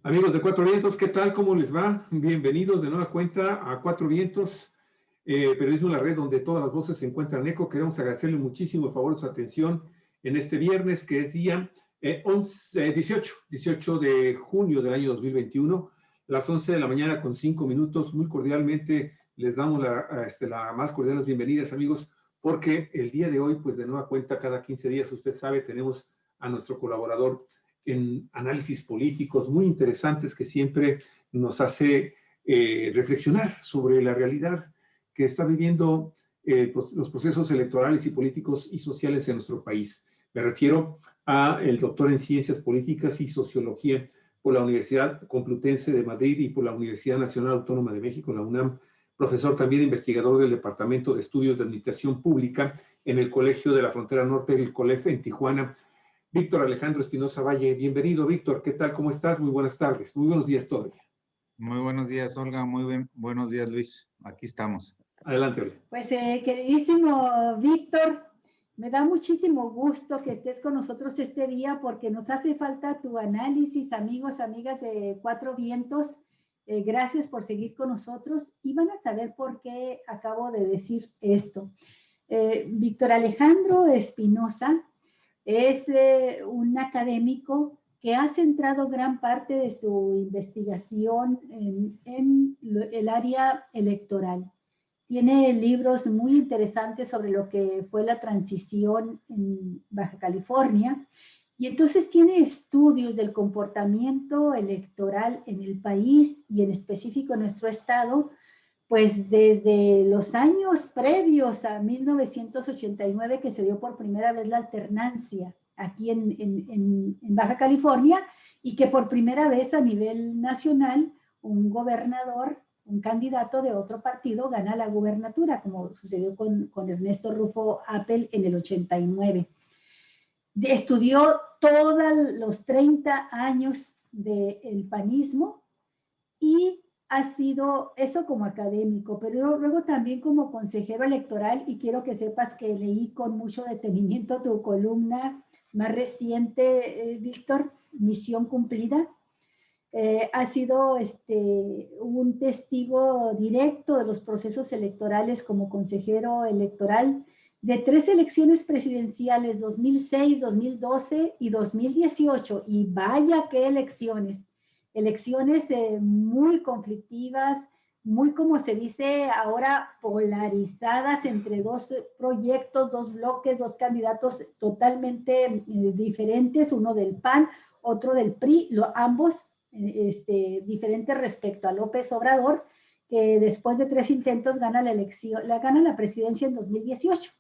Amigos de Cuatro Vientos, ¿qué tal? ¿Cómo les va? Bienvenidos de nueva cuenta a Cuatro Vientos, Periodismo en la Red, donde todas las voces se encuentran en eco. Queremos agradecerle muchísimo el favor de su atención en este viernes, que es día 18 de junio del año 2021, las 11 de la mañana con 5 minutos. Muy cordialmente les damos la más cordial las bienvenidas, amigos, porque el día de hoy, pues de nueva cuenta, cada 15 días, usted sabe, tenemos a nuestro colaborador en análisis políticos muy interesantes que siempre nos hace reflexionar sobre la realidad que está viviendo los procesos electorales y políticos y sociales en nuestro país. Me refiero a el doctor en Ciencias Políticas y Sociología por la Universidad Complutense de Madrid y por la Universidad Nacional Autónoma de México, la UNAM, profesor también investigador del Departamento de Estudios de Administración Pública en el Colegio de la Frontera Norte del COLEF en Tijuana, Víctor Alejandro Espinosa Valle. Bienvenido, Víctor. ¿Qué tal? ¿Cómo estás? Muy buenas tardes. Muy buenos días todavía. Muy buenos días, Olga. Buenos días, Luis. Aquí estamos. Adelante, Olga. Pues, queridísimo Víctor, me da muchísimo gusto que estés con nosotros este día porque nos hace falta tu análisis, amigos, amigas de Cuatro Vientos. Gracias por seguir con nosotros y van a saber por qué acabo de decir esto. Víctor Alejandro Espinosa es un académico que ha centrado gran parte de su investigación en el área electoral. Tiene libros muy interesantes sobre lo que fue la transición en Baja California y entonces tiene estudios del comportamiento electoral en el país y en específico en nuestro estado, pues desde los años previos a 1989 que se dio por primera vez la alternancia aquí en Baja California y que por primera vez a nivel nacional un gobernador, un candidato de otro partido gana la gubernatura, como sucedió con Ernesto Rufo Appel en el 89. Estudió todos los 30 años del panismo y ha sido eso como académico, pero luego también como consejero electoral, y quiero que sepas que leí con mucho detenimiento tu columna más reciente, Víctor, Misión Cumplida. Ha sido un testigo directo de los procesos electorales como consejero electoral de 3 elecciones presidenciales, 2006, 2012 y 2018, y vaya qué elecciones. Elecciones muy conflictivas, muy, como se dice ahora, polarizadas entre 2 proyectos, 2 bloques, 2 candidatos totalmente diferentes, uno del PAN, otro del PRI, ambos diferentes respecto a López Obrador, que después de 3 intentos gana la presidencia en 2018.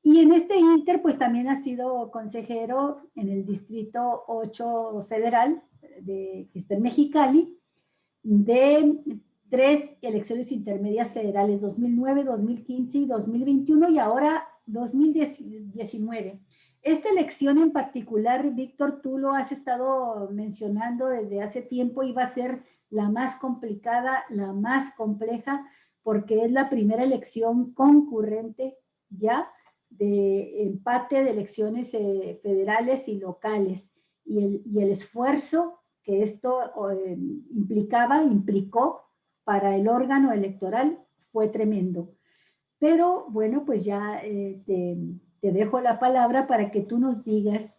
Y en este inter, pues también ha sido consejero en el Distrito 8 Federal, que está en Mexicali, de 3 elecciones intermedias federales, 2009, 2015 y 2021, y ahora 2019. Esta elección en particular, Víctor, tú lo has estado mencionando desde hace tiempo, iba a ser la más complicada, la más compleja, porque es la primera elección concurrente ya de empate de elecciones federales y locales, y el esfuerzo que esto implicó para el órgano electoral fue tremendo. Pero bueno, pues ya te dejo la palabra para que tú nos digas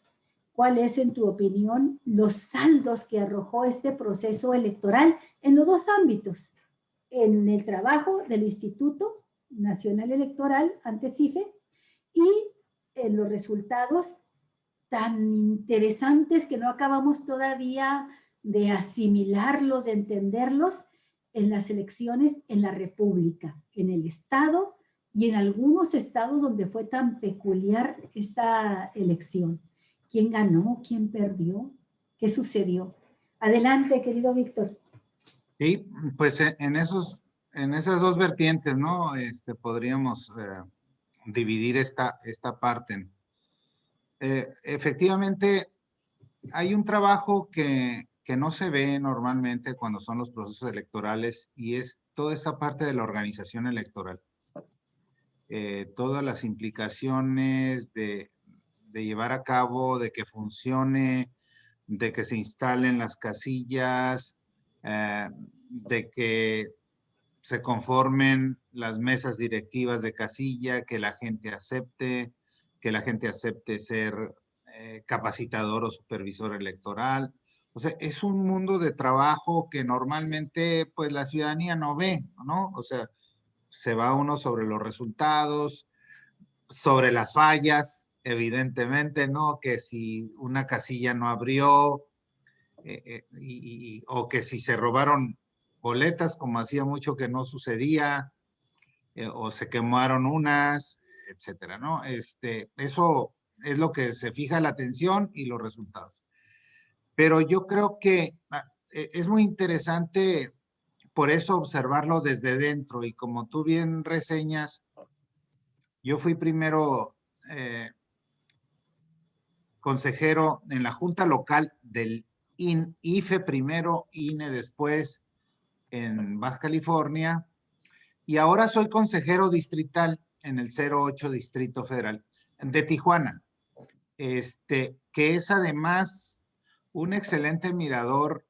cuál es, en tu opinión, los saldos que arrojó este proceso electoral en los 2 ámbitos, en el trabajo del Instituto Nacional Electoral, ante CIFE, y en los resultados tan interesantes que no acabamos todavía de asimilarlos, de entenderlos, en las elecciones en la República, en el Estado y en algunos estados donde fue tan peculiar esta elección. ¿Quién ganó? ¿Quién perdió? ¿Qué sucedió? Adelante, querido Víctor. Sí, pues en esas 2 vertientes, ¿no? Podríamos dividir esta parte. Efectivamente, hay un trabajo que no se ve normalmente cuando son los procesos electorales, y es toda esta parte de la organización electoral. Todas las implicaciones de llevar a cabo, de que funcione, de que se instalen las casillas, de que se conformen las mesas directivas de casilla, que la gente acepte ser capacitador o supervisor electoral. O sea, es un mundo de trabajo que normalmente pues la ciudadanía no ve, ¿no? O sea, se va uno sobre los resultados, sobre las fallas, evidentemente, ¿no? Que si una casilla no abrió, o que si se robaron boletas, como hacía mucho que no sucedía, o se quemaron unas, etcétera, ¿no? Eso es lo que se fija la atención y los resultados. Pero yo creo que es muy interesante por eso observarlo desde dentro, y como tú bien reseñas, yo fui primero consejero en la junta local del IFE primero, INE después en Baja California, y ahora soy consejero distrital en el 08 Distrito Federal de Tijuana, que es además un excelente mirador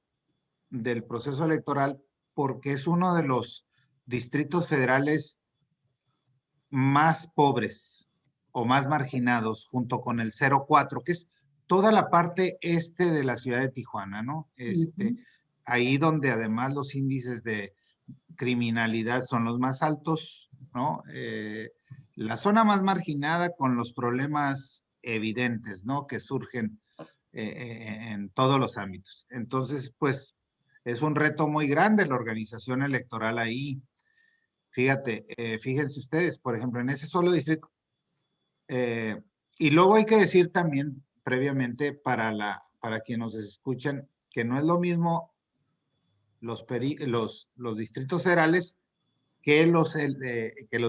del proceso electoral porque es uno de los distritos federales más pobres o más marginados, junto con el 04, que es toda la parte este de la ciudad de Tijuana, ¿no? Ahí donde además los índices de criminalidad son los más altos, ¿no? La zona más marginada con los problemas evidentes, ¿no? Que surgen en todos los ámbitos. Entonces, pues, es un reto muy grande la organización electoral ahí. Fíjense ustedes, por ejemplo, en ese solo distrito. Y luego hay que decir también, previamente, para quienes nos escuchan, que no es lo mismo los distritos federales que los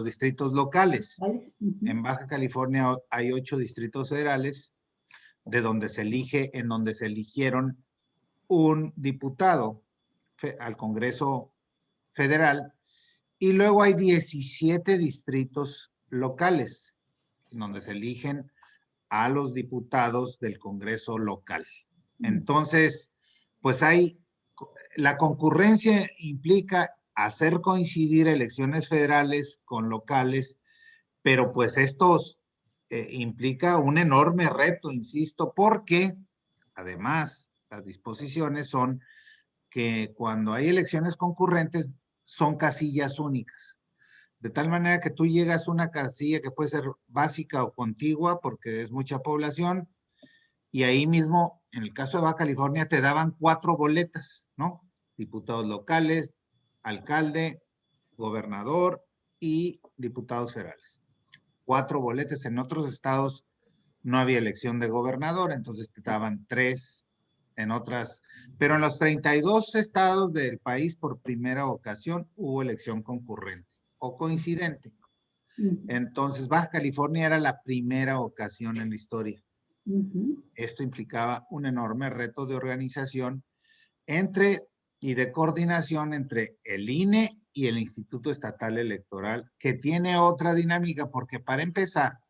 distritos locales. En Baja California hay 8 distritos federales en donde se eligieron un diputado al Congreso Federal, y luego hay 17 distritos locales en donde se eligen a los diputados del Congreso local. Entonces, pues la concurrencia implica hacer coincidir elecciones federales con locales, pero pues estos implica un enorme reto, insisto, porque además las disposiciones son que cuando hay elecciones concurrentes son casillas únicas. De tal manera que tú llegas a una casilla que puede ser básica o contigua porque es mucha población, y ahí mismo, en el caso de Baja California, te daban 4 boletas, ¿no? Diputados locales, alcalde, gobernador y diputados federales. 4 boletas. En otros estados no había elección de gobernador, entonces te daban 3 en otras. Pero en los 32 estados del país, por primera ocasión, hubo elección concurrente o coincidente. Entonces, Baja California era la primera ocasión en la historia. Esto implicaba un enorme reto de organización y de coordinación entre el INE y el Instituto Estatal Electoral, que tiene otra dinámica, porque para empezar,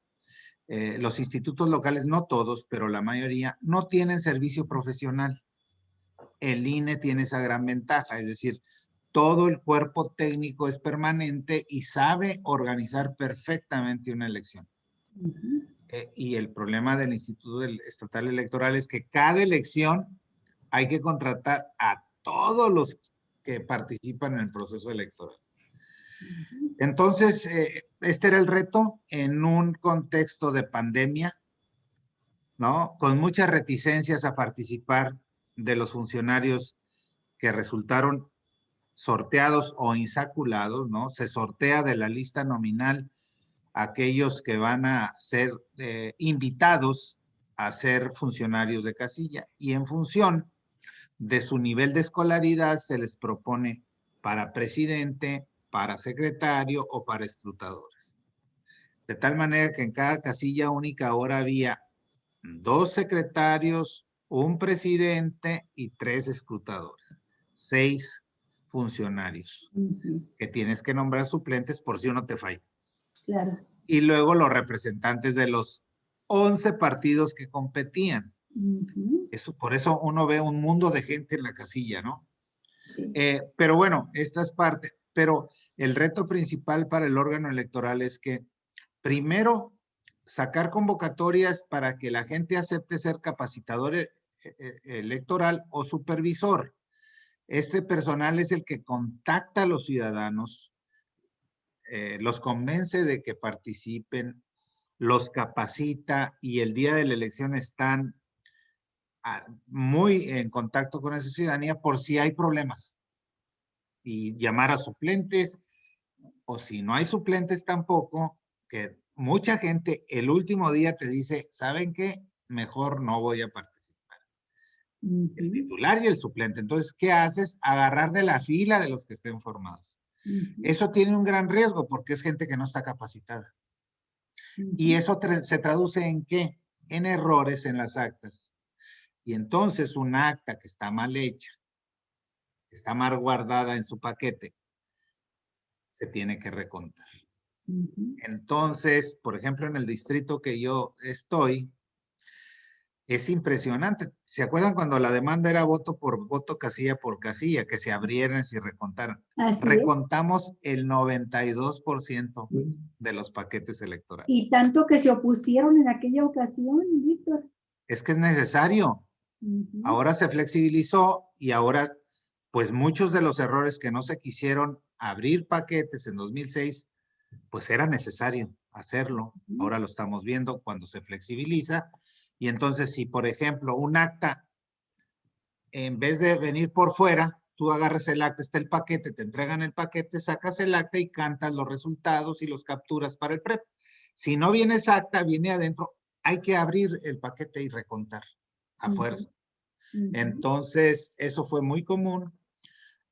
los institutos locales, no todos, pero la mayoría, no tienen servicio profesional. El INE tiene esa gran ventaja, es decir, todo el cuerpo técnico es permanente y sabe organizar perfectamente una elección. Y el problema del Instituto Estatal Electoral es que cada elección hay que contratar a todos los que participan en el proceso electoral. Entonces, este era el reto en un contexto de pandemia, ¿no? Con muchas reticencias a participar de los funcionarios que resultaron sorteados o insaculados, ¿no? Se sortea de la lista nominal aquellos que van a ser invitados a ser funcionarios de casilla, y en función de su nivel de escolaridad se les propone para presidente, para secretario o para escrutadores. De tal manera que en cada casilla única ahora había 2 secretarios, un presidente y 3 escrutadores. 6 funcionarios que tienes que nombrar suplentes por si uno te falla. Claro. Y luego los representantes de los 11 partidos que competían. Por eso uno ve un mundo de gente en la casilla, ¿no? Sí. Pero bueno, esta es parte. Pero el reto principal para el órgano electoral es que, primero, sacar convocatorias para que la gente acepte ser capacitador electoral o supervisor. Este personal es el que contacta a los ciudadanos, los convence de que participen, los capacita y el día de la elección están muy en contacto con esa ciudadanía por si hay problemas y llamar a suplentes, o si no hay suplentes tampoco, que mucha gente el último día te dice, ¿saben qué? Mejor no voy a participar. El titular y el suplente. Entonces, ¿qué haces? Agarrar de la fila de los que estén formados. Eso tiene un gran riesgo porque es gente que no está capacitada. Y eso se traduce en ¿qué? En errores en las actas. Y entonces un acta que está mal hecha, está mal guardada en su paquete, se tiene que recontar. Entonces, por ejemplo, en el distrito que yo estoy, es impresionante. ¿Se acuerdan cuando la demanda era voto por voto, casilla por casilla, que se abrieran y se recontaran? Así Recontamos el 92% de los paquetes electorales. Y tanto que se opusieron en aquella ocasión, Víctor. Es que es necesario. Ahora se flexibilizó y ahora, pues muchos de los errores que no se quisieron abrir paquetes en 2006, pues era necesario hacerlo. Ahora lo estamos viendo cuando se flexibiliza. Y entonces, si por ejemplo un acta, en vez de venir por fuera, tú agarras el acta, está el paquete, te entregan el paquete, sacas el acta y cantas los resultados y los capturas para el PREP. Si no viene esa acta, viene adentro, hay que abrir el paquete y recontar a fuerza. Entonces, eso fue muy común.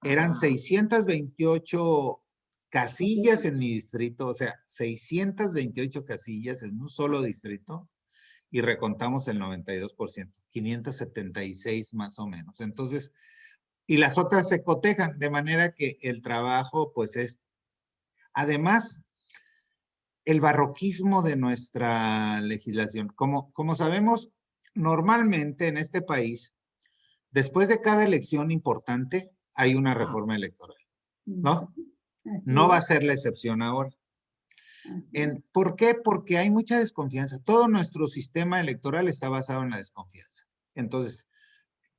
Eran 628 casillas en mi distrito, o sea, 628 casillas en un solo distrito y recontamos el 92%, 576 más o menos. Entonces, y las otras se cotejan, de manera que el trabajo, pues es, además, el barroquismo de nuestra legislación. Como sabemos, normalmente en este país, después de cada elección importante, hay una reforma electoral, ¿no? No va a ser la excepción ahora. ¿Por qué? Porque hay mucha desconfianza. Todo nuestro sistema electoral está basado en la desconfianza. Entonces,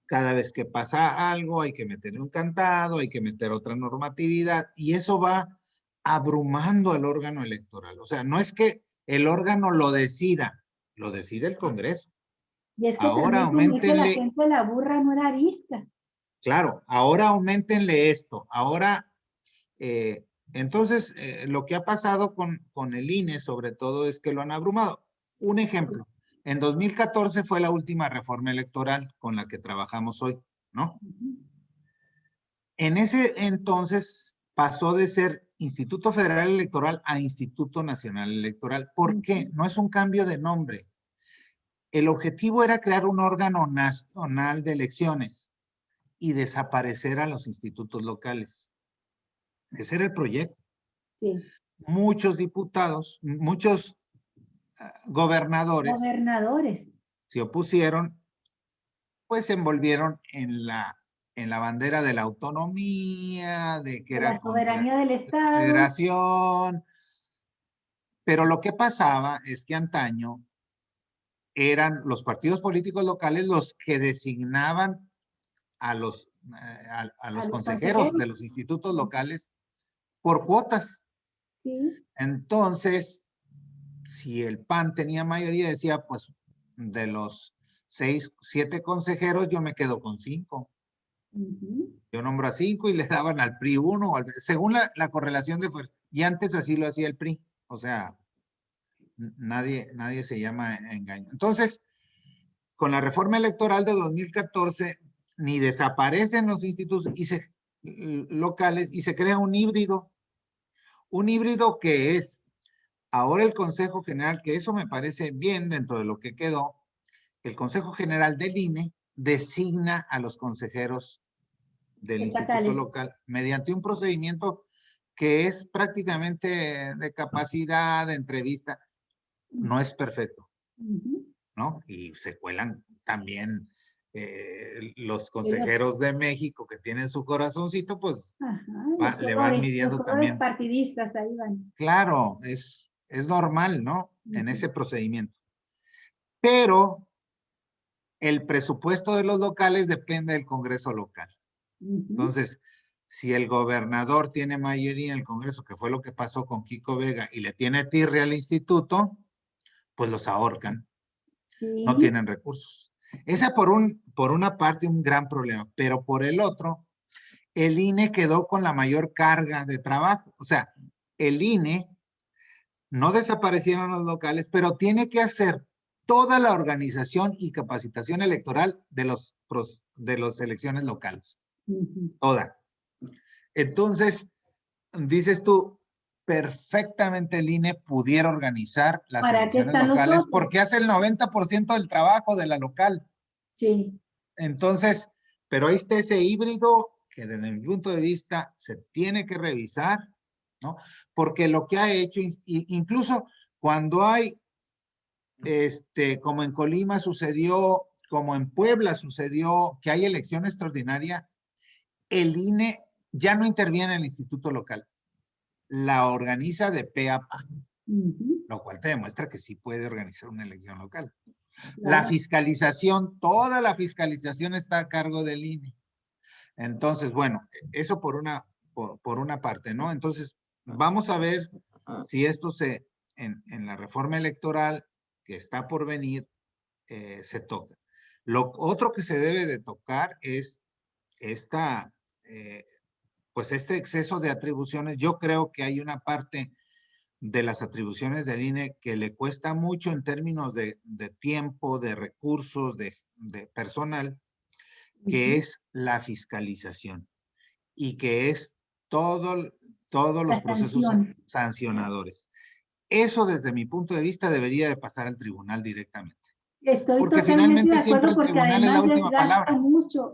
cada vez que pasa algo, hay que meter un cantado, hay que meter otra normatividad, y eso va abrumando al órgano electoral. O sea, no es que el órgano lo decida, lo decide el Congreso. Y es que ahora también con eso la aumentenle, gente la burra no era arista. claro, ahora aumentenle esto, ahora, entonces, lo que ha pasado con el INE, sobre todo, es que lo han abrumado. Un ejemplo, en 2014 fue la última reforma electoral con la que trabajamos hoy, ¿no? En ese entonces pasó de ser Instituto Federal Electoral a Instituto Nacional Electoral. ¿Por qué? No es un cambio de nombre. El objetivo era crear un órgano nacional de elecciones y desaparecer a los institutos locales. Ese era el proyecto. Sí. Muchos diputados, muchos gobernadores se opusieron, pues se envolvieron en la bandera de la autonomía, de que era la soberanía del Estado. La federación. Pero lo que pasaba es que antaño eran los partidos políticos locales los que designaban a los consejeros de los institutos locales por cuotas. Sí. Entonces, si el PAN tenía mayoría, decía, pues, de los 6, 7 consejeros, yo me quedo con 5. Yo nombro a 5 y le daban al PRI 1, según la correlación de fuerza. Y antes así lo hacía el PRI. O sea, nadie se llama engaño. Entonces, con la reforma electoral de 2014, ni desaparecen los institutos locales y se crea un híbrido. Un híbrido que es ahora el Consejo General, que eso me parece bien dentro de lo que quedó, el Consejo General del INE designa a los consejeros del instituto local mediante un procedimiento que es prácticamente de capacidad, de entrevista. No es perfecto, ¿no? Y se cuelan también los consejeros de México que tienen su corazoncito, pues le van midiendo los colores también. partidistas ahí van. Claro, es normal, ¿no? En ese procedimiento. Pero el presupuesto de los locales depende del Congreso local. Entonces, si el gobernador tiene mayoría en el Congreso, que fue lo que pasó con Kiko Vega, y le tiene tirria al instituto, pues los ahorcan. Sí. No tienen recursos. Esa por una parte un gran problema, pero por el otro, el INE quedó con la mayor carga de trabajo. O sea, el INE no desaparecieron los locales, pero tiene que hacer toda la organización y capacitación electoral de las elecciones locales. Toda. Entonces, dices tú, perfectamente el INE pudiera organizar las elecciones locales porque hace el 90% del trabajo de la local. Sí. Entonces, pero ahí está ese híbrido que desde mi punto de vista se tiene que revisar, ¿no? Porque lo que ha hecho, incluso cuando hay, como en Colima sucedió, como en Puebla sucedió, que hay elección extraordinaria, el INE ya no interviene en el instituto local. La organiza de pe a pa, lo cual te demuestra que sí puede organizar una elección local. Claro. La fiscalización, toda la fiscalización está a cargo del INE. Entonces, bueno, eso por una parte, ¿no? Entonces, vamos a ver si esto en la reforma electoral que está por venir, se toca. Lo otro que se debe de tocar es pues este exceso de atribuciones. Yo creo que hay una parte de las atribuciones del INE que le cuesta mucho en términos de tiempo, de recursos, de personal, que es la fiscalización y que es todos los procesos sancionadores. Eso desde mi punto de vista debería de pasar al tribunal directamente. Estoy porque totalmente finalmente de acuerdo, siempre el porque tribunal es la además última palabra.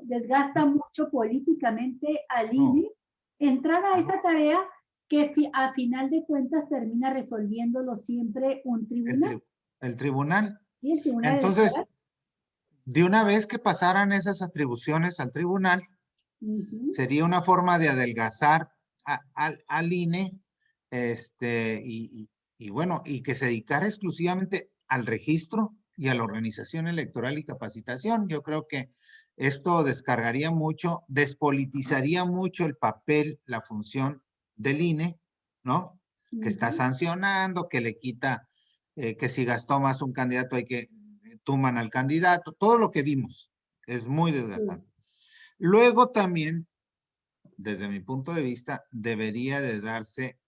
desgasta mucho políticamente al INE entrar a esa tarea que a final de cuentas termina resolviéndolo siempre un tribunal. El tribunal. Sí, el tribunal. Entonces, de una vez que pasaran esas atribuciones al tribunal, sería una forma de adelgazar al INE, y bueno, y que se dedicara exclusivamente al registro y a la organización electoral y capacitación. Yo creo que esto descargaría mucho, despolitizaría mucho el papel, la función del INE, ¿no? Que está sancionando, que le quita, que si gastó más un candidato hay que tumban al candidato, todo lo que vimos es muy desgastante. Luego también, desde mi punto de vista, debería de darse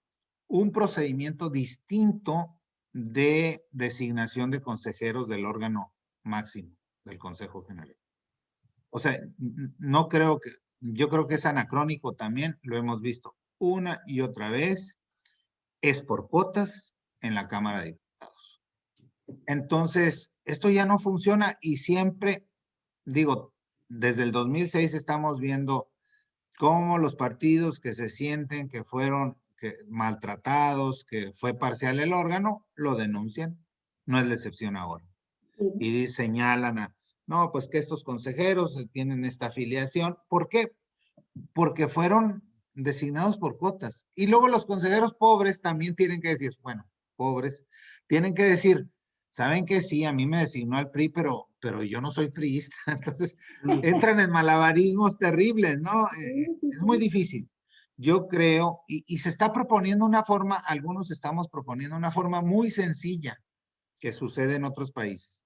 un procedimiento distinto de designación de consejeros del órgano máximo del Consejo General. O sea, no creo que, yo creo que es anacrónico también, lo hemos visto una y otra vez, es por cuotas en la Cámara de Diputados. Entonces, esto ya no funciona y siempre, digo, desde el 2006 estamos viendo cómo los partidos que se sienten que fueron maltratados, que fue parcial el órgano, lo denuncian. No es la excepción ahora. Y señalan no, pues que estos consejeros tienen esta afiliación. ¿Por qué? Porque fueron designados por cuotas. Y luego los consejeros pobres también tienen que decir, bueno, pobres, tienen que decir, saben que sí, a mí me designó el PRI, pero yo no soy priista. Entonces, entran en malabarismos terribles, ¿no? Es muy difícil. Yo creo, y se está proponiendo una forma, algunos estamos proponiendo una forma muy sencilla que sucede en otros países.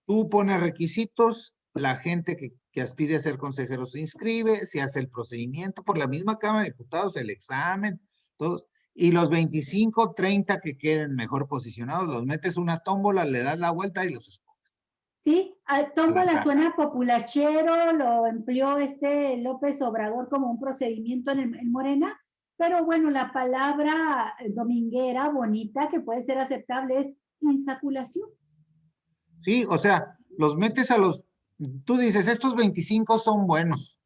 Tú pones requisitos, la gente que aspire a ser consejero se inscribe, se hace el procedimiento por la misma Cámara de Diputados, el examen, todos. Y los 25, 30 que queden mejor posicionados, los metes una tómbola, le das la vuelta y los escoges. Sí, tómbola suena populachero, lo empleó López Obrador como un procedimiento en Morena, pero bueno, la palabra dominguera, bonita, que puede ser aceptable es insaculación. Sí, o sea, los metes tú dices, estos 25 son buenos,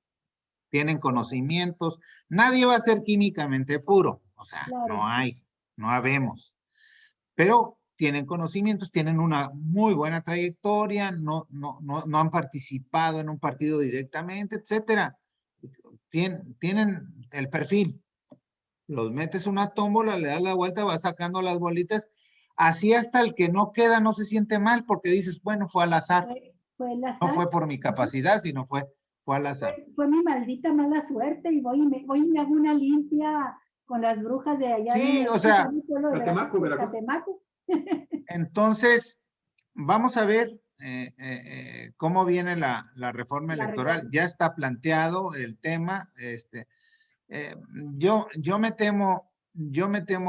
tienen conocimientos, nadie va a ser químicamente puro, o sea, claro. No habemos, pero tienen conocimientos, tienen una muy buena trayectoria, no han participado en un partido directamente, etcétera. Tienen el perfil. Los metes una tómbola, le das la vuelta, vas sacando las bolitas. Así hasta el que no queda no se siente mal porque dices, bueno, fue al azar. Fue el No azar. fue por mi capacidad, sino fue al azar. Fue mi maldita mala suerte y voy y me hago una limpia con las brujas de allá Sí, de o sea, Catemaco. Entonces, vamos a ver cómo viene la reforma electoral. Ya está planteado el tema. Yo me temo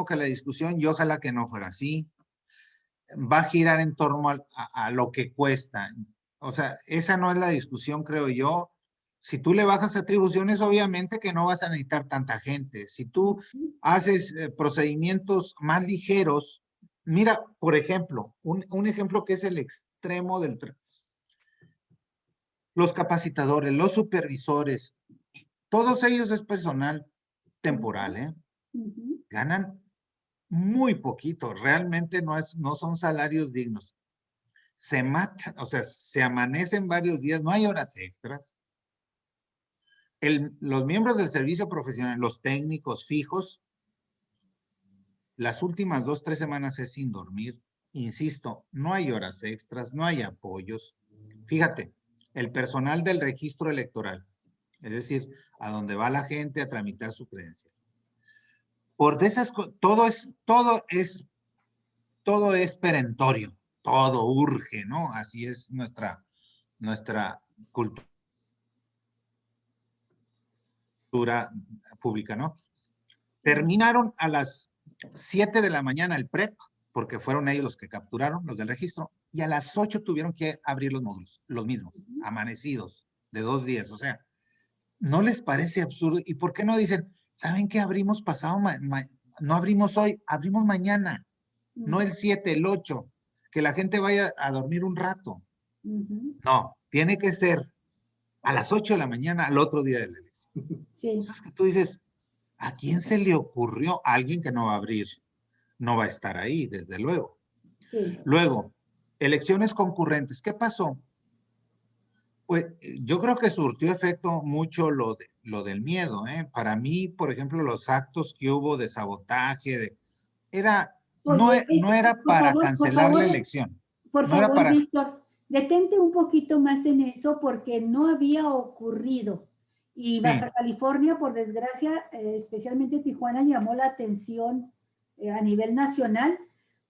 que la discusión, y ojalá que no fuera así, va a girar en torno a lo que cuesta. O sea, esa no es la discusión, creo yo. Si tú le bajas atribuciones, obviamente que no vas a necesitar tanta gente. Si tú haces procedimientos más ligeros, mira, por ejemplo, un ejemplo que es el extremo del... Los capacitadores, los supervisores, todos ellos es personal temporal, ¿eh? Ganan muy poquito, realmente no son salarios dignos. Se matan, o sea, se amanecen varios días, no hay horas extras. Los miembros del servicio profesional, los técnicos fijos, las últimas 2, 3 semanas es sin dormir. Insisto, no hay horas extras, no hay apoyos. Fíjate, el personal del registro electoral, es decir, a donde va la gente a tramitar su credencial. Por de esas todo es perentorio, todo urge, ¿no? Así es nuestra cultura pública, ¿no? Terminaron a las 7 de la mañana el PREP, porque fueron ellos los que capturaron, los del registro, y a las 8 tuvieron que abrir los módulos, los mismos, amanecidos, de 2 días. O sea, ¿no les parece absurdo? ¿Y por qué no dicen, ¿saben qué abrimos pasado? No abrimos hoy, abrimos mañana, no el 7, el 8, que la gente vaya a dormir un rato. No, tiene que ser a las 8 de la mañana al otro día de la elección. Sí. Cosas que tú dices, ¿a quién se le ocurrió? A alguien que no va a abrir, no va a estar ahí, desde luego. Sí. Luego, elecciones concurrentes. ¿Qué pasó? Pues yo creo que surtió efecto mucho lo del miedo, ¿eh? Para mí, por ejemplo, los actos que hubo de sabotaje, no era para cancelar la elección. Por favor, Víctor, detente un poquito más en eso porque no había ocurrido. Y Baja California, por desgracia, especialmente Tijuana, llamó la atención a nivel nacional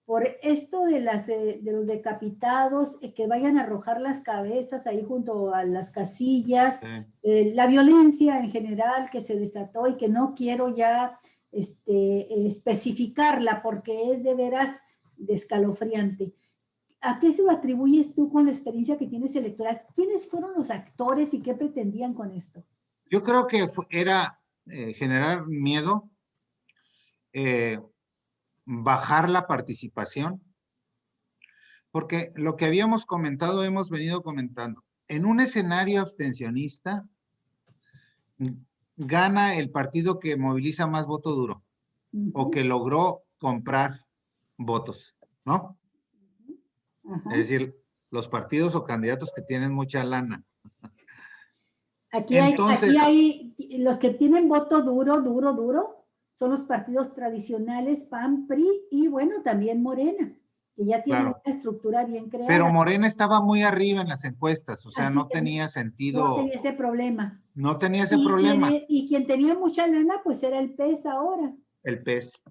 por esto de los decapitados, que vayan a arrojar las cabezas ahí junto a las casillas, la violencia en general que se desató y que no quiero ya especificarla porque es de veras escalofriante. ¿A qué se lo atribuyes tú con la experiencia que tienes electoral? ¿Quiénes fueron los actores y qué pretendían con esto? Yo creo que era generar miedo, bajar la participación, porque lo que habíamos comentado, hemos venido comentando, en un escenario abstencionista, gana el partido que moviliza más voto duro, o que logró comprar votos, ¿no? Es decir, los partidos o candidatos que tienen mucha lana. Aquí hay los que tienen voto duro, son los partidos tradicionales, PAN, PRI y bueno, también Morena, que ya tiene una estructura bien creada. Pero Morena estaba muy arriba en las encuestas, o sea, no tenía sentido. No tenía ese problema. No tenía ese problema. Y quien tenía mucha lana, pues era el PES ahora. El PES.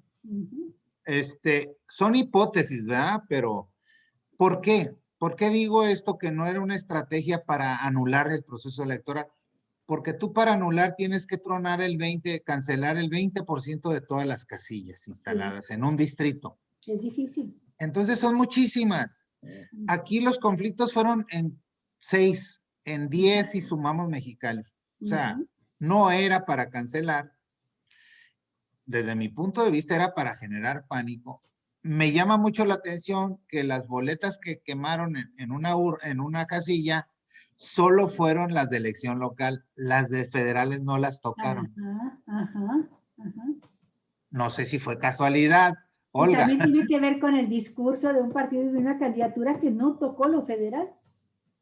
Son hipótesis, ¿verdad? Pero, ¿por qué? ¿Por qué digo esto que no era una estrategia para anular el proceso electoral? Porque tú para anular tienes que cancelar el 20% de todas las casillas instaladas en un distrito. Es difícil. Entonces son muchísimas. Aquí los conflictos fueron en 6, en 10 si sumamos Mexicali. O sea, no era para cancelar. Desde mi punto de vista era para generar pánico. Me llama mucho la atención que las boletas que quemaron en una casilla solo fueron las de elección local. Las de federales no las tocaron. No sé si fue casualidad Olga. También tiene que ver con el discurso de un partido y de una candidatura que no tocó lo federal.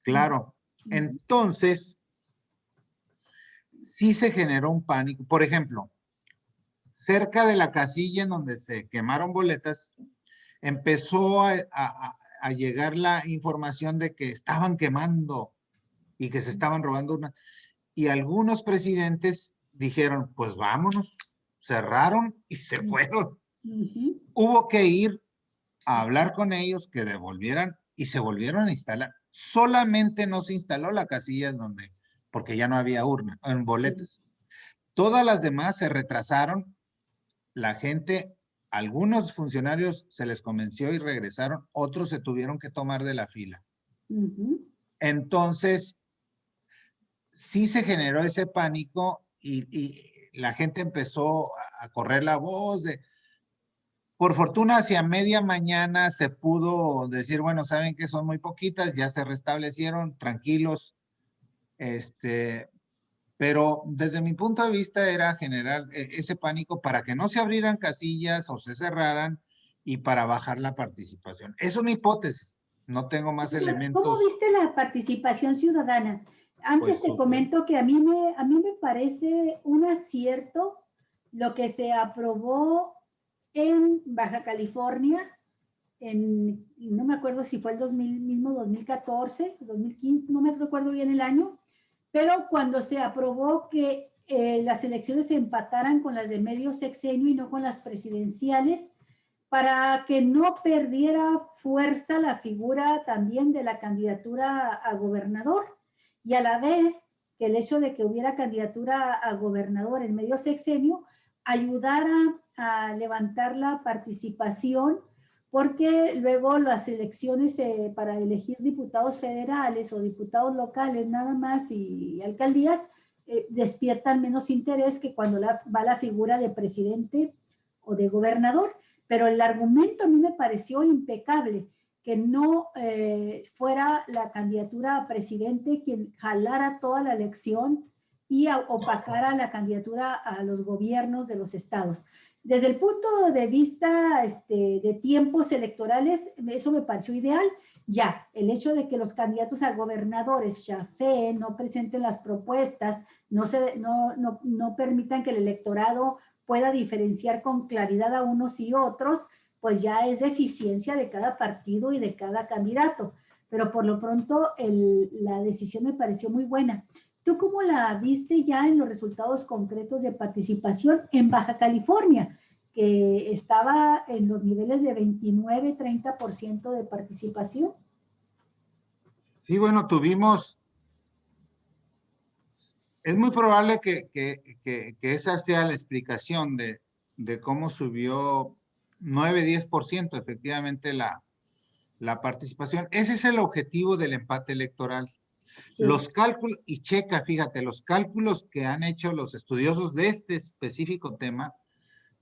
Claro. Entonces, sí se generó un pánico. Por ejemplo, cerca de la casilla en donde se quemaron boletas, empezó a llegar la información de que estaban quemando y que se estaban robando urnas. Y algunos presidentes dijeron, pues vámonos, cerraron y se fueron. Hubo que ir a hablar con ellos que devolvieran y se volvieron a instalar. Solamente no se instaló la casilla en donde, porque ya no había urna, en boletas. Todas las demás se retrasaron. La gente, algunos funcionarios se les convenció y regresaron, otros se tuvieron que tomar de la fila. Entonces, sí se generó ese pánico y la gente empezó a correr la voz de... Por fortuna, hacia media mañana se pudo decir, bueno, saben que son muy poquitas, ya se restablecieron, tranquilos. Pero desde mi punto de vista era generar ese pánico para que no se abrieran casillas o se cerraran y para bajar la participación. Es una hipótesis, no tengo más elementos. ¿Cómo viste la participación ciudadana? Antes Pues, te comento que a mí me parece un acierto lo que se aprobó en Baja California, no me acuerdo si fue el 2014, 2015, no me recuerdo bien el año, pero cuando se aprobó que las elecciones se empataran con las de medio sexenio y no con las presidenciales, para que no perdiera fuerza la figura también de la candidatura a gobernador, y a la vez que el hecho de que hubiera candidatura a gobernador en medio sexenio ayudara a levantar la participación, porque luego las elecciones para elegir diputados federales o diputados locales nada más y alcaldías despiertan menos interés que cuando va la figura de presidente o de gobernador. Pero el argumento a mí me pareció impecable, que no fuera la candidatura a presidente quien jalara toda la elección y opacara la candidatura a los gobiernos de los estados. Desde el punto de vista de tiempos electorales, eso me pareció ideal. Ya, el hecho de que los candidatos a gobernadores chafeen, no presenten las propuestas, no permitan que el electorado pueda diferenciar con claridad a unos y otros, pues ya es deficiencia de cada partido y de cada candidato. Pero por lo pronto la decisión me pareció muy buena. ¿Tú cómo la viste ya en los resultados concretos de participación en Baja California, que estaba en los niveles de 29-30% de participación? Sí, bueno, tuvimos... Es muy probable que esa sea la explicación de cómo subió 9-10% efectivamente la participación. Ese es el objetivo del empate electoral. Sí. Los cálculos, y checa, fíjate, los cálculos que han hecho los estudiosos de este específico tema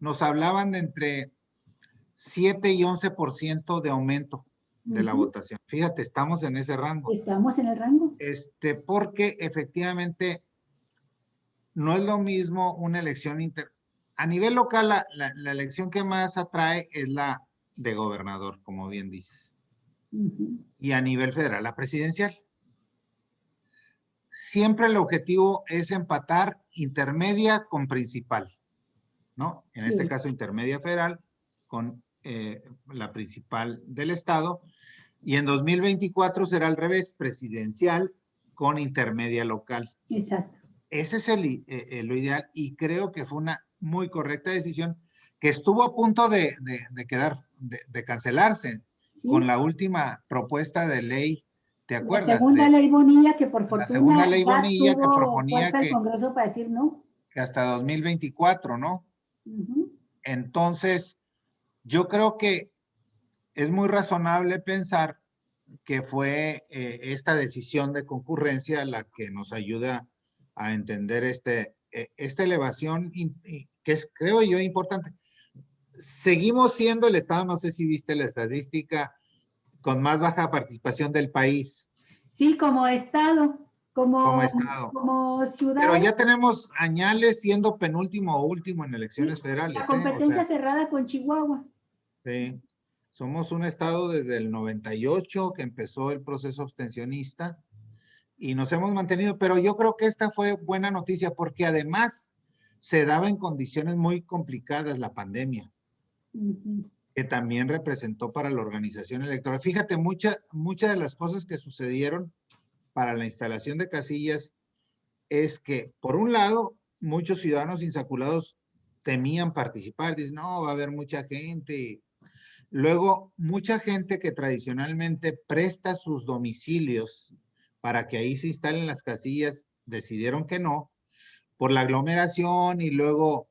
nos hablaban de entre 7 y 11% de aumento de la votación. Fíjate, estamos en ese rango. Estamos en el rango. Porque efectivamente no es lo mismo una elección a nivel local, la elección que más atrae es la de gobernador, como bien dices. Y a nivel federal, la presidencial. Siempre el objetivo es empatar intermedia con principal, ¿no? En este caso, intermedia federal con la principal del estado. Y en 2024 será al revés, presidencial con intermedia local. Exacto. Ese es lo ideal y creo que fue una muy correcta decisión que estuvo a punto de cancelarse con la última propuesta de ley. ¿Te acuerdas? La segunda ley Bonilla, que por fortuna la segunda ley Bonilla que proponía el Congreso para decir no. Que hasta 2024, ¿no? Entonces, yo creo que es muy razonable pensar que fue esta decisión de concurrencia la que nos ayuda a entender esta elevación que es, creo yo, importante. Seguimos siendo el estado, no sé si viste la estadística, con más baja participación del país. Sí, como estado, como ciudad. Pero ya tenemos añales siendo penúltimo o último en elecciones federales. La competencia cerrada con Chihuahua. Sí. Somos un estado desde el 98 que empezó el proceso abstencionista y nos hemos mantenido, pero yo creo que esta fue buena noticia porque además se daba en condiciones muy complicadas la pandemia, que también representó para la organización electoral. Fíjate, muchas de las cosas que sucedieron para la instalación de casillas es que, por un lado, muchos ciudadanos insaculados temían participar, dicen, no, va a haber mucha gente. Luego, mucha gente que tradicionalmente presta sus domicilios para que ahí se instalen las casillas, decidieron que no, por la aglomeración y luego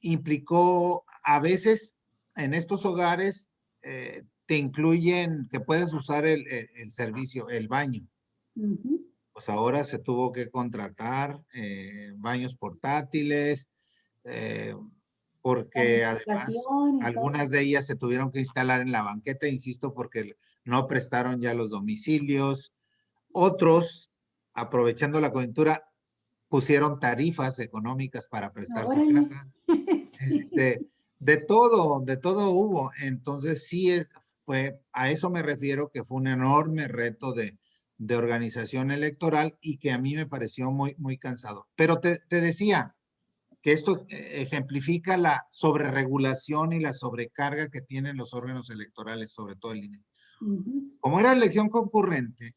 implicó, a veces en estos hogares te incluyen que puedes usar el servicio, el baño. Pues ahora se tuvo que contratar baños portátiles, porque además algunas de ellas se tuvieron que instalar en la banqueta, insisto, porque no prestaron ya los domicilios. Otros, aprovechando la coyuntura, pusieron tarifas económicas para prestar su casa. Sí. De todo hubo. Entonces sí fue, a eso me refiero, que fue un enorme reto de organización electoral y que a mí me pareció muy, muy cansado. Pero te decía que esto ejemplifica la sobreregulación y la sobrecarga que tienen los órganos electorales, sobre todo el INE. Como era elección concurrente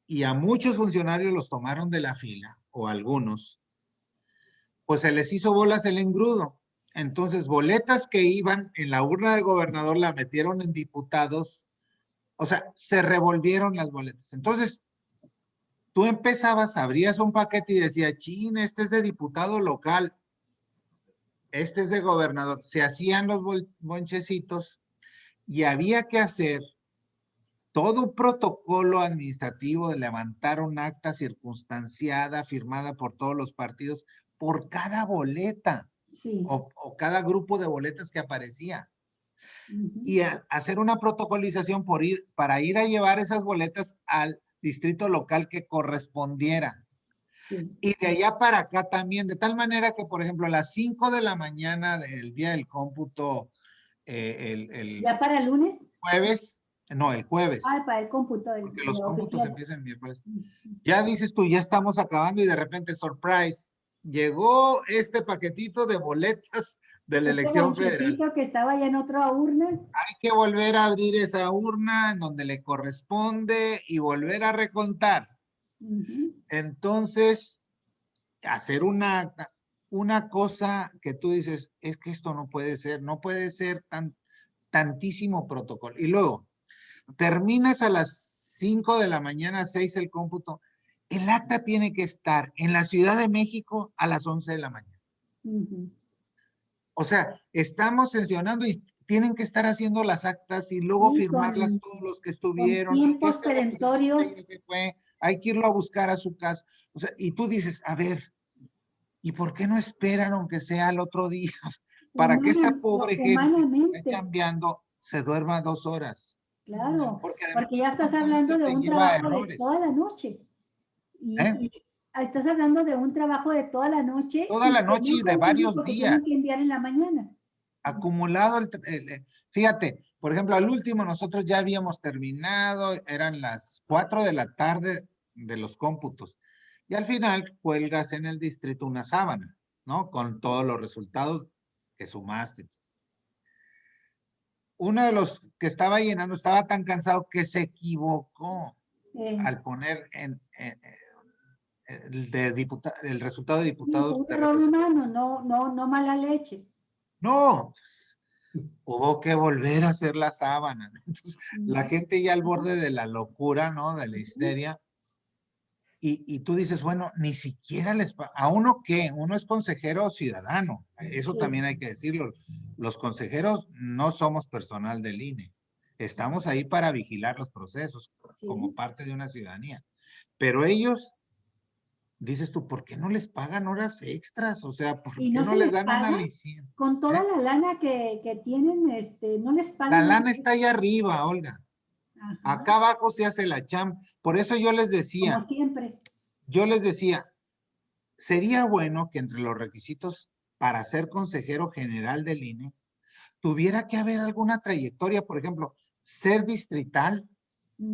y a muchos funcionarios los tomaron de la fila, o algunos, pues se les hizo bolas el engrudo. Entonces, boletas que iban en la urna de gobernador la metieron en diputados, o sea, se revolvieron las boletas. Entonces, tú empezabas, abrías un paquete y decía, chin, este es de diputado local, este es de gobernador. Se hacían los bonchecitos y había que hacer todo un protocolo administrativo de levantar un acta circunstanciada firmada por todos los partidos por cada boleta. Sí. O cada grupo de boletas que aparecía. Y hacer una protocolización para ir a llevar esas boletas al distrito local que correspondiera. Sí. Y de allá para acá también, de tal manera que, por ejemplo, a las 5 de la mañana del día del cómputo, ¿ya para el lunes? Jueves, no, el jueves. Para el cómputo. Porque los cómputos empiezan el miércoles. Ya dices tú, ya estamos acabando y de repente, surprise, llegó este paquetito de boletas de la elección federal. Que estaba ya en otra urna. Hay que volver a abrir esa urna en donde le corresponde y volver a recontar. Entonces, hacer una cosa que tú dices, es que esto no puede ser tantísimo protocolo. Y luego, terminas a las 5 de la mañana, 6 el cómputo. El acta tiene que estar en la Ciudad de México a las 11 de la mañana. O sea, estamos sancionando y tienen que estar haciendo las actas y luego firmarlas todos los que estuvieron. Con tiempos perentorios. Hay que irlo a buscar a su casa. O sea, y tú dices, a ver, ¿y por qué no esperan aunque sea el otro día? Para que esta pobre gente que está cambiando se duerma 2 horas. Claro, porque ya estás hablando de un trabajo de toda la noche. Estás hablando de un trabajo de toda la noche. Toda la noche y de varios días. Tienen que enviar en la mañana. Acumulado, fíjate, por ejemplo, al último nosotros ya habíamos terminado, eran las 4 de la tarde de los cómputos. Y al final cuelgas en el distrito una sábana, ¿no? Con todos los resultados que sumaste. Uno de los que estaba llenando estaba tan cansado que se equivocó al poner el resultado de diputados. Un error humano, no mala leche. No, pues, hubo que volver a hacer la sábana. Entonces, la gente ya al borde de la locura, ¿no? De la histeria. Y tú dices, bueno, ni siquiera ¿a uno qué? Uno es consejero ciudadano. Eso también hay que decirlo. Los consejeros no somos personal del INE. Estamos ahí para vigilar los procesos como parte de una ciudadanía. Pero ellos, dices tú, ¿por qué no les pagan horas extras? O sea, ¿por qué no les dan una licencia? Con toda la lana que tienen, no les pagan. La lana está ahí arriba, Olga. Ajá. Acá abajo se hace la chamba. Por eso yo les decía. Como siempre. Yo les decía, sería bueno que entre los requisitos para ser consejero general del INE tuviera que haber alguna trayectoria, por ejemplo, ser distrital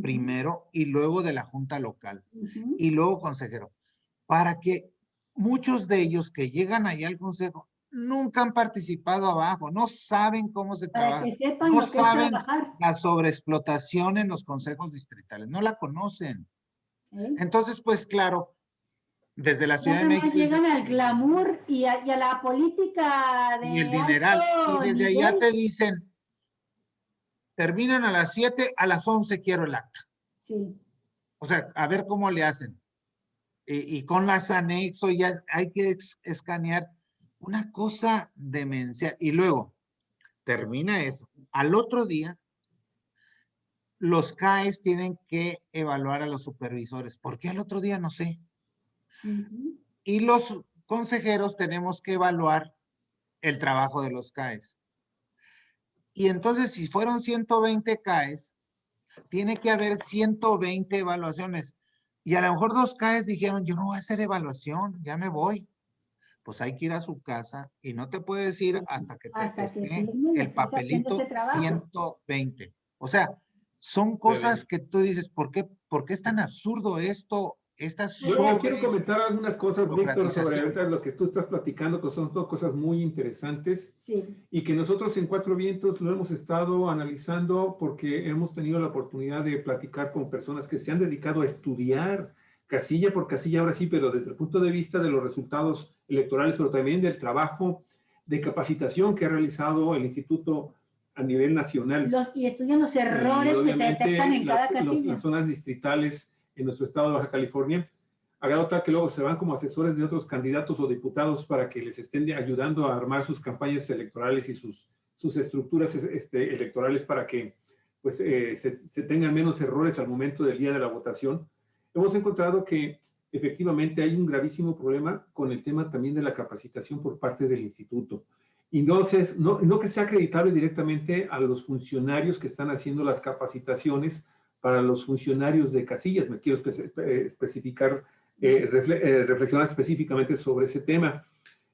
primero y luego de la junta local y luego consejero, para que muchos de ellos que llegan allá al consejo nunca han participado abajo, no saben cómo se Para trabaja, que sepan no lo que es saben trabajar. la sobreexplotación en los consejos distritales, no la conocen. ¿Eh? Entonces, pues claro, desde la Ciudad Nada de más México llegan al glamour y a la política y el de dineral, y alto desde allá nivel. te dicen, terminan a las 7, a las 11 quiero el acta. Sí. O sea, a ver cómo le hacen. Y con las anexos ya hay que escanear una cosa demencial. Y luego termina eso. Al otro día, los CAES tienen que evaluar a los supervisores. ¿Por qué al otro día? No sé. Y los consejeros tenemos que evaluar el trabajo de los CAES. Y entonces, si fueron 120 CAES, tiene que haber 120 evaluaciones. Y a lo mejor 2 CAES dijeron, yo no voy a hacer evaluación, ya me voy. Pues hay que ir a su casa y no te puedes ir hasta que Hasta que esté firmen, el estés haciendo ese papelito trabajo. 120. O sea, son cosas que tú dices, ¿por qué es tan absurdo esto? Esta Yo quiero comentar algunas cosas, Víctor, sobre burocratización. ahorita lo que tú estás platicando, que son dos cosas muy interesantes. Sí. Y que nosotros en Cuatro Vientos lo hemos estado analizando porque hemos tenido la oportunidad de platicar con personas que se han dedicado a estudiar casilla por casilla, ahora sí, pero desde el punto de vista de los resultados electorales, pero también del trabajo de capacitación que ha realizado el Instituto a nivel nacional. Y estudian los errores que se detectan en cada casilla. Las zonas distritales en nuestro estado de Baja California, a grado tal que luego se van como asesores de otros candidatos o diputados para que les estén ayudando a armar sus campañas electorales y sus estructuras electorales para que pues, se tengan menos errores al momento del día de la votación. Hemos encontrado que efectivamente hay un gravísimo problema con el tema también de la capacitación por parte del instituto. Y entonces, no que sea acreditable directamente a los funcionarios que están haciendo las capacitaciones para los funcionarios de casillas. Me quiero especificar, reflexionar específicamente sobre ese tema.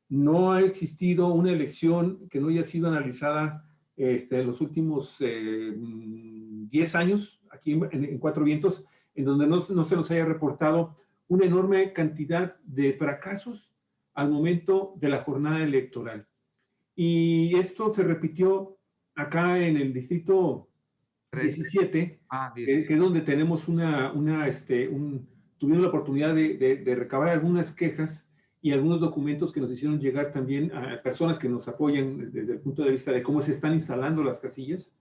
No ha existido una elección que no haya sido analizada en los últimos 10 años, aquí en Cuatro Vientos, en donde no se nos haya reportado una enorme cantidad de fracasos al momento de la jornada electoral. Y esto se repitió acá en el distrito 17, que es donde tenemos tuvimos la oportunidad de recabar algunas quejas y algunos documentos que nos hicieron llegar también a personas que nos apoyan desde el punto de vista de cómo se están instalando las casillas.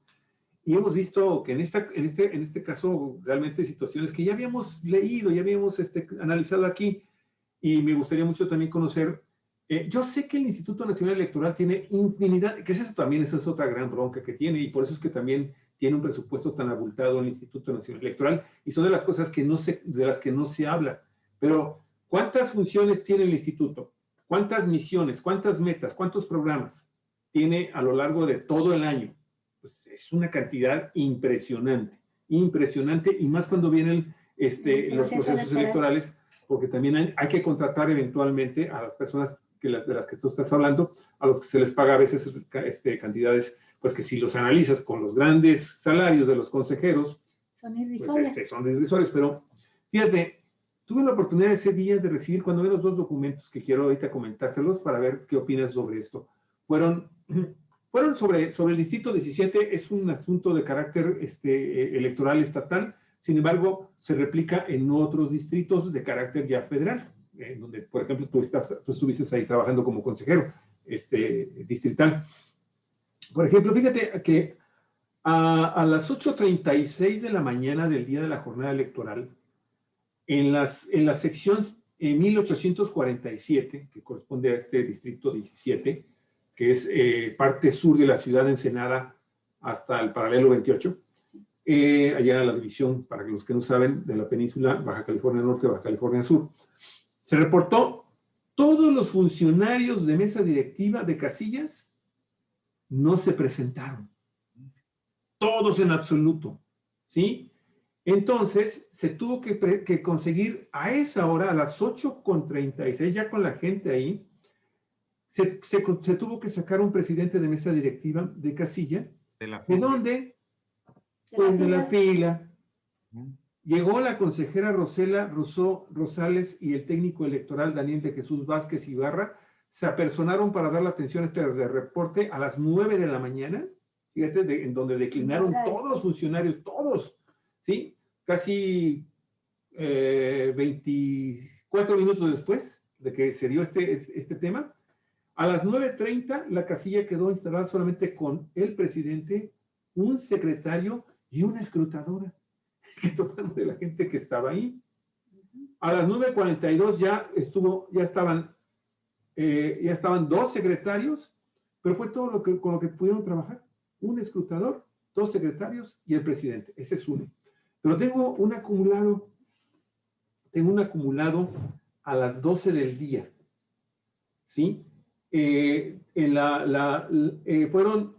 Y hemos visto que en este caso realmente situaciones que ya habíamos leído, ya habíamos analizado aquí, y me gustaría mucho también conocer. Yo sé que el Instituto Nacional Electoral tiene infinidad, que esa es otra gran bronca que tiene, y por eso es que también tiene un presupuesto tan abultado el Instituto Nacional Electoral, y son de las cosas de las que no se habla. Pero, ¿cuántas funciones tiene el instituto? ¿Cuántas misiones? ¿Cuántas metas? ¿Cuántos programas tiene a lo largo de todo el año? Pues es una cantidad impresionante, impresionante, y más cuando vienen los procesos electorales, porque también hay que contratar eventualmente a las personas de las que tú estás hablando, a los que se les paga a veces cantidades, pues que si los analizas con los grandes salarios de los consejeros, son irrisorios. Pues son irrisorios. Pero fíjate, tuve la oportunidad ese día de recibir cuando menos 2 documentos que quiero ahorita comentártelos para ver qué opinas sobre esto. Fueron sobre el distrito 17, es un asunto de carácter electoral estatal. Sin embargo, se replica en otros distritos de carácter ya federal, donde, por ejemplo, tú estuviste ahí trabajando como consejero distrital. Por ejemplo, fíjate que a las 8:36 de la mañana del día de la jornada electoral, en la sección 1847, que corresponde a este distrito 17, que es parte sur de la ciudad de Ensenada hasta el paralelo 28, allá en la división, para los que no saben, de la península Baja California Norte, Baja California Sur, se reportó todos los funcionarios de mesa directiva de casillas no se presentaron. Todos en absoluto, ¿sí? Entonces, se tuvo que conseguir a esa hora, a las 8:36, ya con la gente ahí, se tuvo que sacar un presidente de mesa directiva de casilla. ¿De dónde? Pues de la fila. Llegó la consejera Rosela Rosales y el técnico electoral Daniel de Jesús Vázquez Ibarra, se apersonaron para dar la atención a este reporte a las 9 de la mañana, fíjate, en donde declinaron todos los funcionarios, todos, ¿sí? Casi 24 minutos después de que se dio este tema. A las 9:30 la casilla quedó instalada solamente con el presidente, un secretario y una escrutadora que tomaron de la gente que estaba ahí. A las 9:42 ya estaban 2 secretarios, pero fue todo con lo que pudieron trabajar. Un escrutador, 2 secretarios y el presidente. Ese es uno. Pero tengo un acumulado a las 12 del día, ¿sí? Fueron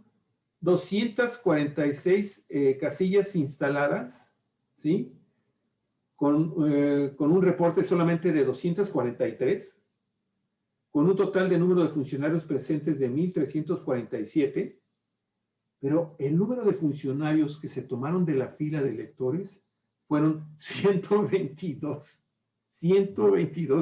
246 casillas instaladas, ¿sí? Con un reporte solamente de 243, con un total de número de funcionarios presentes de 1,347, pero el número de funcionarios que se tomaron de la fila de electores fueron 122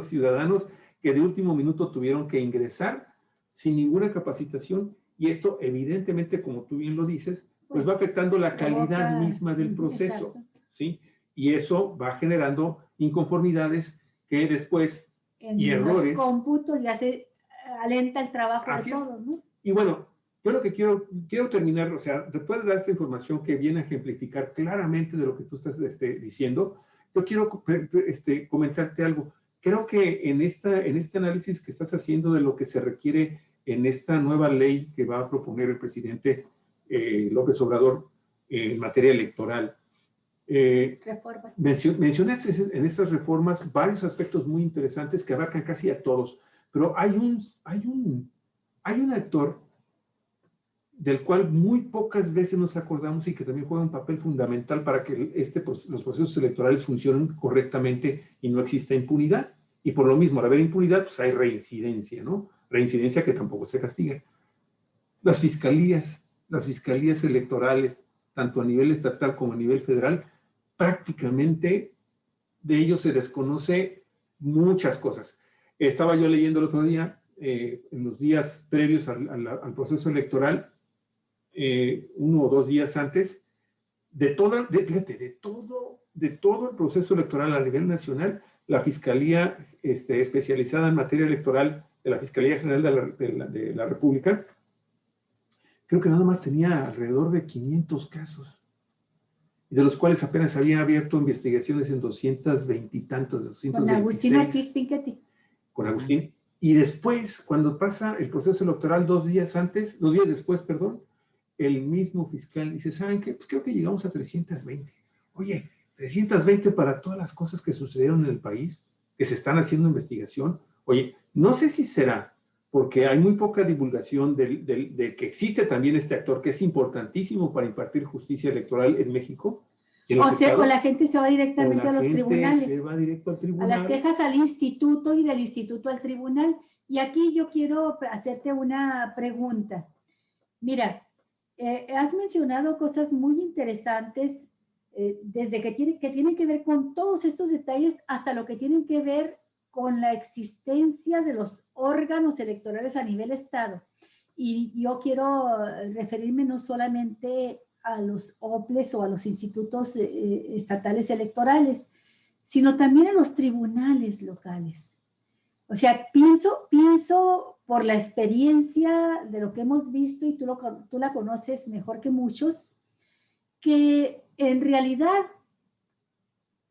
ciudadanos que de último minuto tuvieron que ingresar sin ninguna capacitación, y esto evidentemente, como tú bien lo dices, pues va afectando la calidad misma del proceso, ¿sí? Y eso va generando inconformidades que después, y errores. En los cómputos ya se alenta el trabajo de todos, ¿no? Y bueno, yo lo que quiero terminar, o sea, después de dar esta información que viene a ejemplificar claramente de lo que tú estás diciendo, yo quiero comentarte algo. Creo que en este análisis que estás haciendo de lo que se requiere en esta nueva ley que va a proponer el presidente López Obrador en materia electoral, mencionaste en estas reformas varios aspectos muy interesantes que abarcan casi a todos, pero hay un actor del cual muy pocas veces nos acordamos y que también juega un papel fundamental para que los procesos electorales funcionen correctamente y no exista impunidad. Y por lo mismo, al haber impunidad, pues hay reincidencia, ¿no? Reincidencia que tampoco se castiga. Las fiscalías electorales, tanto a nivel estatal como a nivel federal, prácticamente de ellos se desconoce muchas cosas. Estaba yo leyendo el otro día, en los días previos al proceso electoral, 1 o 2 días antes, fíjate, de todo el proceso electoral a nivel nacional, la Fiscalía especializada en materia electoral de la Fiscalía General de la República, creo que nada más tenía alrededor de 500 casos, de los cuales apenas había abierto investigaciones en 220 y tantos, 226. Con Agustín Ortiz Pinchetti. Con Agustín. Y después, cuando pasa el proceso electoral 2 días después, el mismo fiscal dice, ¿saben qué? Pues creo que llegamos a 320. Oye, 320 para todas las cosas que sucedieron en el país, que se están haciendo investigación. Oye, no sé si será porque hay muy poca divulgación de que existe también este actor que es importantísimo para impartir justicia electoral en México. O la gente se va directamente a los tribunales. Se va directo al tribunal. A las quejas al instituto y del instituto al tribunal. Y aquí yo quiero hacerte una pregunta. Mira, has mencionado cosas muy interesantes, desde que tienen que ver con todos estos detalles hasta lo que tienen que ver con la existencia de los órganos electorales a nivel estado. Y yo quiero referirme no solamente a los OPLES o a los institutos estatales electorales, sino también a los tribunales locales. O sea, pienso por la experiencia de lo que hemos visto, y tú la conoces mejor que muchos, que en realidad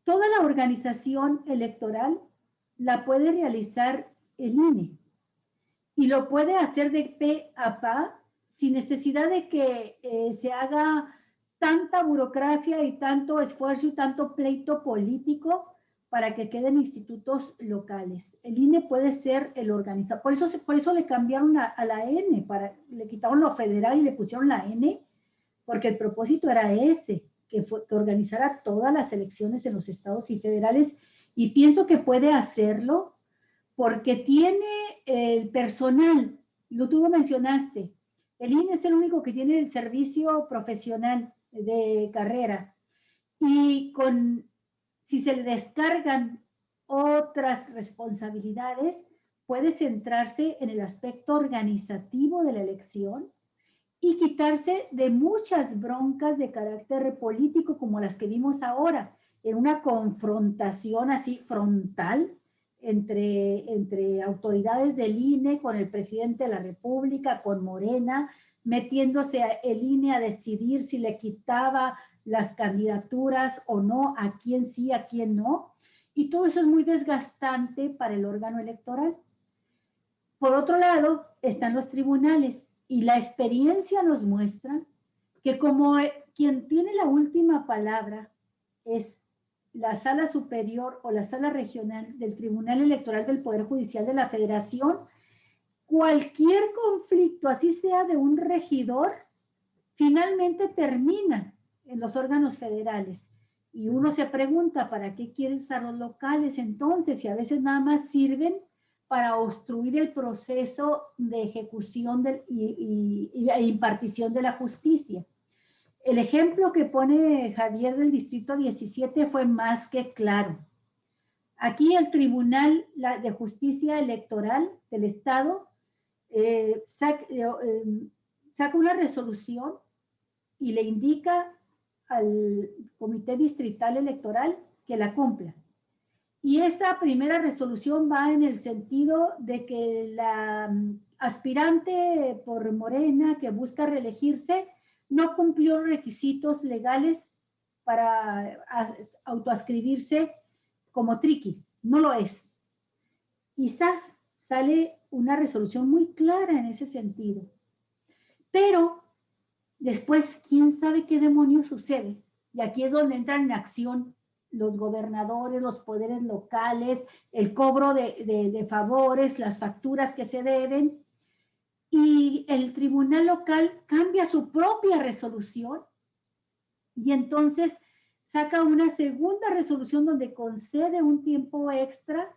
toda la organización electoral la puede realizar el INE y lo puede hacer de pe a pa sin necesidad de que se haga tanta burocracia y tanto esfuerzo y tanto pleito político para que queden institutos locales. El INE puede ser el organizador. Por eso le cambiaron a la N, le quitaron lo federal y le pusieron la N, porque el propósito era ese, que organizara todas las elecciones en los estados y federales, y pienso que puede hacerlo porque tiene el personal tú lo mencionaste, el INE es el único que tiene el servicio profesional de carrera. Y si se le descargan otras responsabilidades, puede centrarse en el aspecto organizativo de la elección y quitarse de muchas broncas de carácter político como las que vimos ahora, en una confrontación así frontal entre autoridades del INE con el presidente de la República, con Morena, metiéndose el INE a decidir si le quitaba las candidaturas o no, a quién sí, a quién no. Y todo eso es muy desgastante para el órgano electoral. Por otro lado, están los tribunales y la experiencia nos muestra que como quien tiene la última palabra es la sala superior o la sala regional del Tribunal Electoral del Poder Judicial de la Federación, cualquier conflicto, así sea de un regidor, finalmente termina en los órganos federales. Y uno se pregunta, ¿para qué quieren usar los locales entonces? Y a veces nada más sirven para obstruir el proceso de ejecución e impartición de la justicia. El ejemplo que pone Javier del Distrito 17 fue más que claro. Aquí el Tribunal de Justicia Electoral del Estado saca una resolución y le indica al Comité Distrital Electoral que la cumpla. Y esa primera resolución va en el sentido de que la aspirante por Morena que busca reelegirse no cumplió requisitos legales para autoascribirse como triqui, no lo es. Quizás sale una resolución muy clara en ese sentido. Pero después, ¿quién sabe qué demonios sucede? Y aquí es donde entran en acción los gobernadores, los poderes locales, el cobro de favores, las facturas que se deben, y el tribunal local cambia su propia resolución y entonces saca una segunda resolución donde concede un tiempo extra,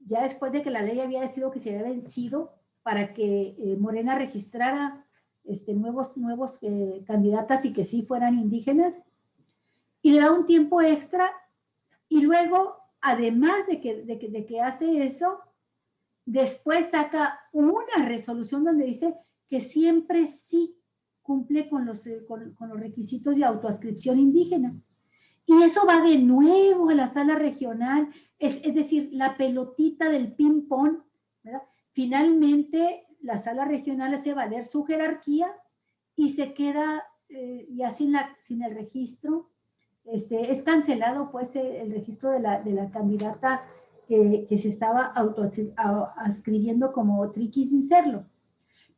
ya después de que la ley había decidido que se había vencido, para que Morena registrara nuevos candidatas y que sí fueran indígenas, y le da un tiempo extra, y luego, además de que hace eso, después saca una resolución donde dice que siempre sí cumple con los requisitos de autoadscripción indígena. Y eso va de nuevo a la sala regional, es decir, la pelotita del ping-pong, ¿verdad? Finalmente, la sala regional hace valer su jerarquía y se queda ya sin el registro. Es cancelado pues el registro de la candidata que se estaba autoascribiendo como triqui sin serlo.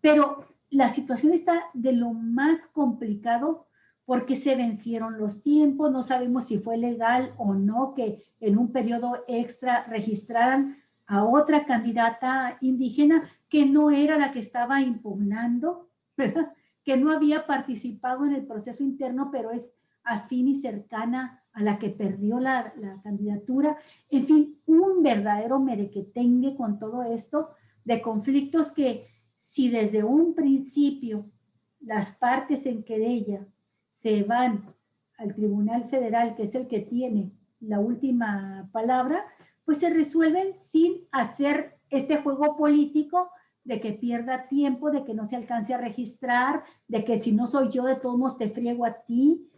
Pero la situación está de lo más complicado porque se vencieron los tiempos, no sabemos si fue legal o no que en un periodo extra registraran a otra candidata indígena que no era la que estaba impugnando, ¿verdad? Que no había participado en el proceso interno, pero es afín y cercana a la que perdió la candidatura. En fin, un verdadero merequetengue con todo esto de conflictos que si desde un principio las partes en querella se van al Tribunal Federal, que es el que tiene la última palabra, pues se resuelven sin hacer este juego político de que pierda tiempo, de que no se alcance a registrar, de que si no soy yo, de todos modos te friego a ti,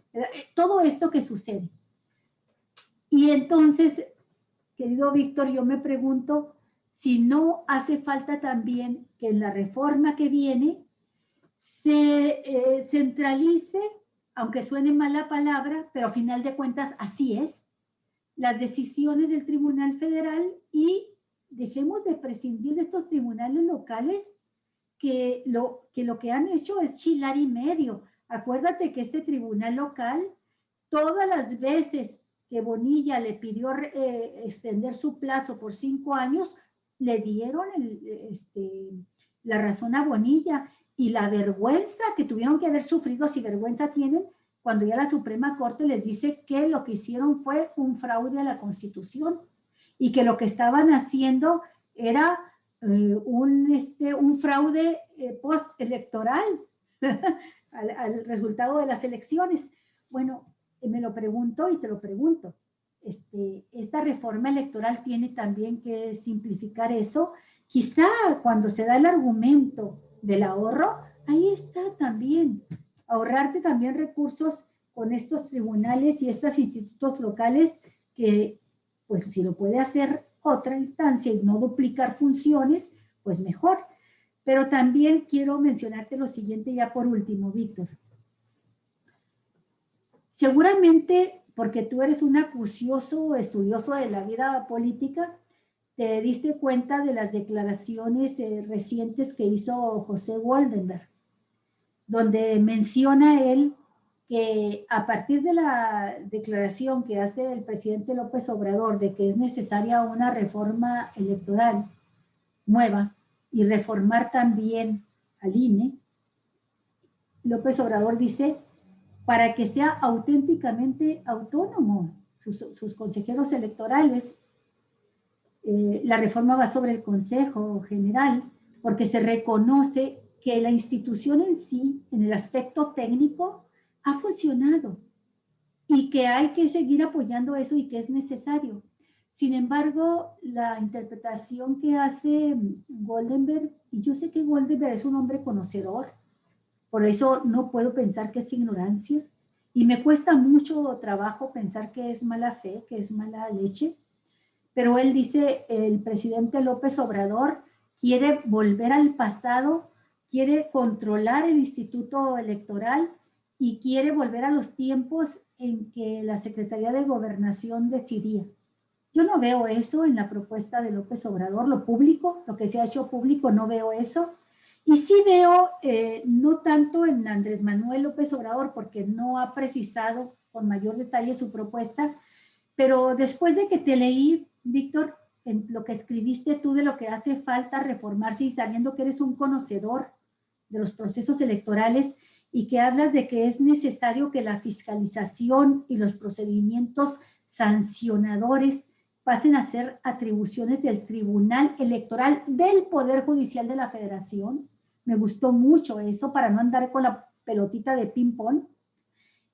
todo esto que sucede. Y entonces, querido Víctor, yo me pregunto si no hace falta también que en la reforma que viene se centralice, aunque suene mal la palabra, pero a final de cuentas así es, las decisiones del Tribunal Federal y dejemos de prescindir de estos tribunales locales que lo que han hecho es chilar y medio. Acuérdate que este tribunal local, todas las veces que Bonilla le pidió extender su plazo por 5 años, le dieron la razón a Bonilla, y la vergüenza que tuvieron que haber sufrido, si vergüenza tienen, cuando ya la Suprema Corte les dice que lo que hicieron fue un fraude a la Constitución y que lo que estaban haciendo era un fraude postelectoral al resultado de las elecciones. Bueno, me lo pregunto y te lo pregunto. Esta reforma electoral tiene también que simplificar eso. Quizá cuando se da el argumento del ahorro, ahí está también. Ahorrarte también recursos con estos tribunales y estos institutos locales que, pues si lo puede hacer otra instancia y no duplicar funciones, pues mejor. Pero también quiero mencionarte lo siguiente ya por último, Víctor. Seguramente, porque tú eres un acucioso estudioso de la vida política, te diste cuenta de las declaraciones recientes que hizo José Goldenberg, donde menciona él que a partir de la declaración que hace el presidente López Obrador de que es necesaria una reforma electoral nueva y reformar también al INE, López Obrador dice, para que sea auténticamente autónomo sus consejeros electorales. La reforma va sobre el Consejo General, porque se reconoce que la institución en sí, en el aspecto técnico, ha funcionado y que hay que seguir apoyando eso y que es necesario. Sin embargo, la interpretación que hace Goldenberg, y yo sé que Goldenberg es un hombre conocedor, por eso no puedo pensar que es ignorancia, y me cuesta mucho trabajo pensar que es mala fe, que es mala leche, pero él dice, el presidente López Obrador quiere volver al pasado, quiere controlar el instituto electoral y quiere volver a los tiempos en que la Secretaría de Gobernación decidía. Yo no veo eso en la propuesta de López Obrador, lo público, lo que se ha hecho público, no veo eso. Y sí veo, no tanto en Andrés Manuel López Obrador, porque no ha precisado con mayor detalle su propuesta, pero después de que te leí, Víctor, en lo que escribiste tú de lo que hace falta reformarse y sabiendo que eres un conocedor de los procesos electorales y que hablas de que es necesario que la fiscalización y los procedimientos sancionadores pasen a ser atribuciones del Tribunal Electoral del Poder Judicial de la Federación. Me gustó mucho eso para no andar con la pelotita de ping-pong.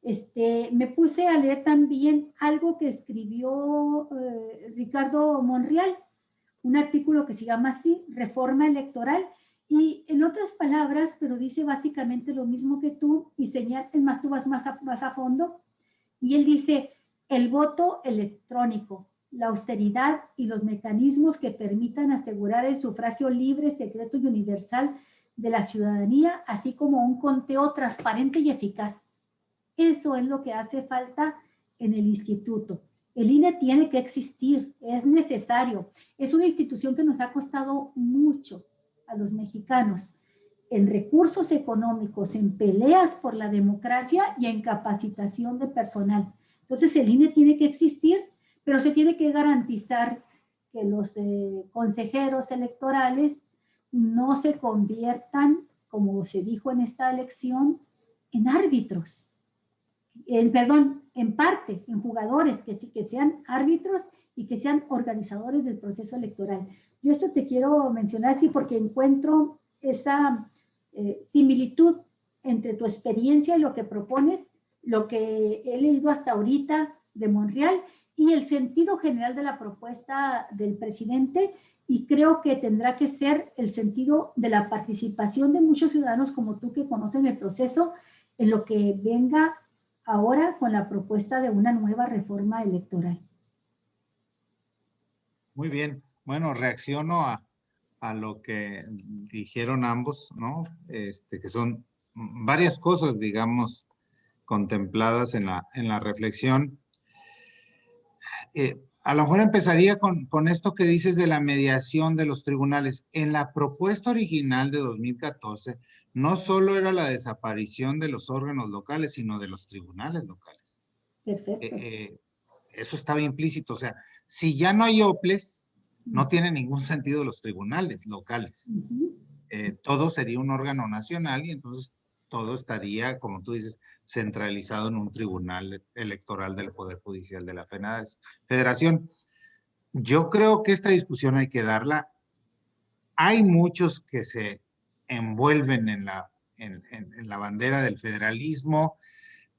Me puse a leer también algo que escribió Ricardo Monreal, un artículo que se llama así, Reforma Electoral, y en otras palabras, pero dice básicamente lo mismo que tú, y señala, es más, tú vas más a fondo, y él dice, el voto electrónico, la austeridad y los mecanismos que permitan asegurar el sufragio libre, secreto y universal de la ciudadanía, así como un conteo transparente y eficaz. Eso es lo que hace falta en el instituto. El INE tiene que existir, es necesario. Es una institución que nos ha costado mucho a los mexicanos en recursos económicos, en peleas por la democracia y en capacitación de personal. Entonces el INE tiene que existir, pero se tiene que garantizar que los consejeros electorales no se conviertan, como se dijo en esta elección, en árbitros. En parte, en jugadores, que sean árbitros y que sean organizadores del proceso electoral. Yo esto te quiero mencionar así porque encuentro esa similitud entre tu experiencia y lo que propones, lo que he leído hasta ahorita de Monreal y el sentido general de la propuesta del presidente, y creo que tendrá que ser el sentido de la participación de muchos ciudadanos como tú que conocen el proceso en lo que venga ahora con la propuesta de una nueva reforma electoral. Muy bien. Bueno, reacciono a lo que dijeron ambos, ¿no? Que son varias cosas, digamos, contempladas en la reflexión. A lo mejor empezaría con esto que dices de la mediación de los tribunales. En la propuesta original de 2014, no solo era la desaparición de los órganos locales, sino de los tribunales locales. Perfecto. Eso estaba implícito. O sea, si ya no hay OPLES, no tiene ningún sentido los tribunales locales. Todo sería un órgano nacional y entonces todo estaría, como tú dices, centralizado en un tribunal electoral del Poder Judicial de la Federación. Yo creo que esta discusión hay que darla hay muchos que se envuelven en la bandera del federalismo.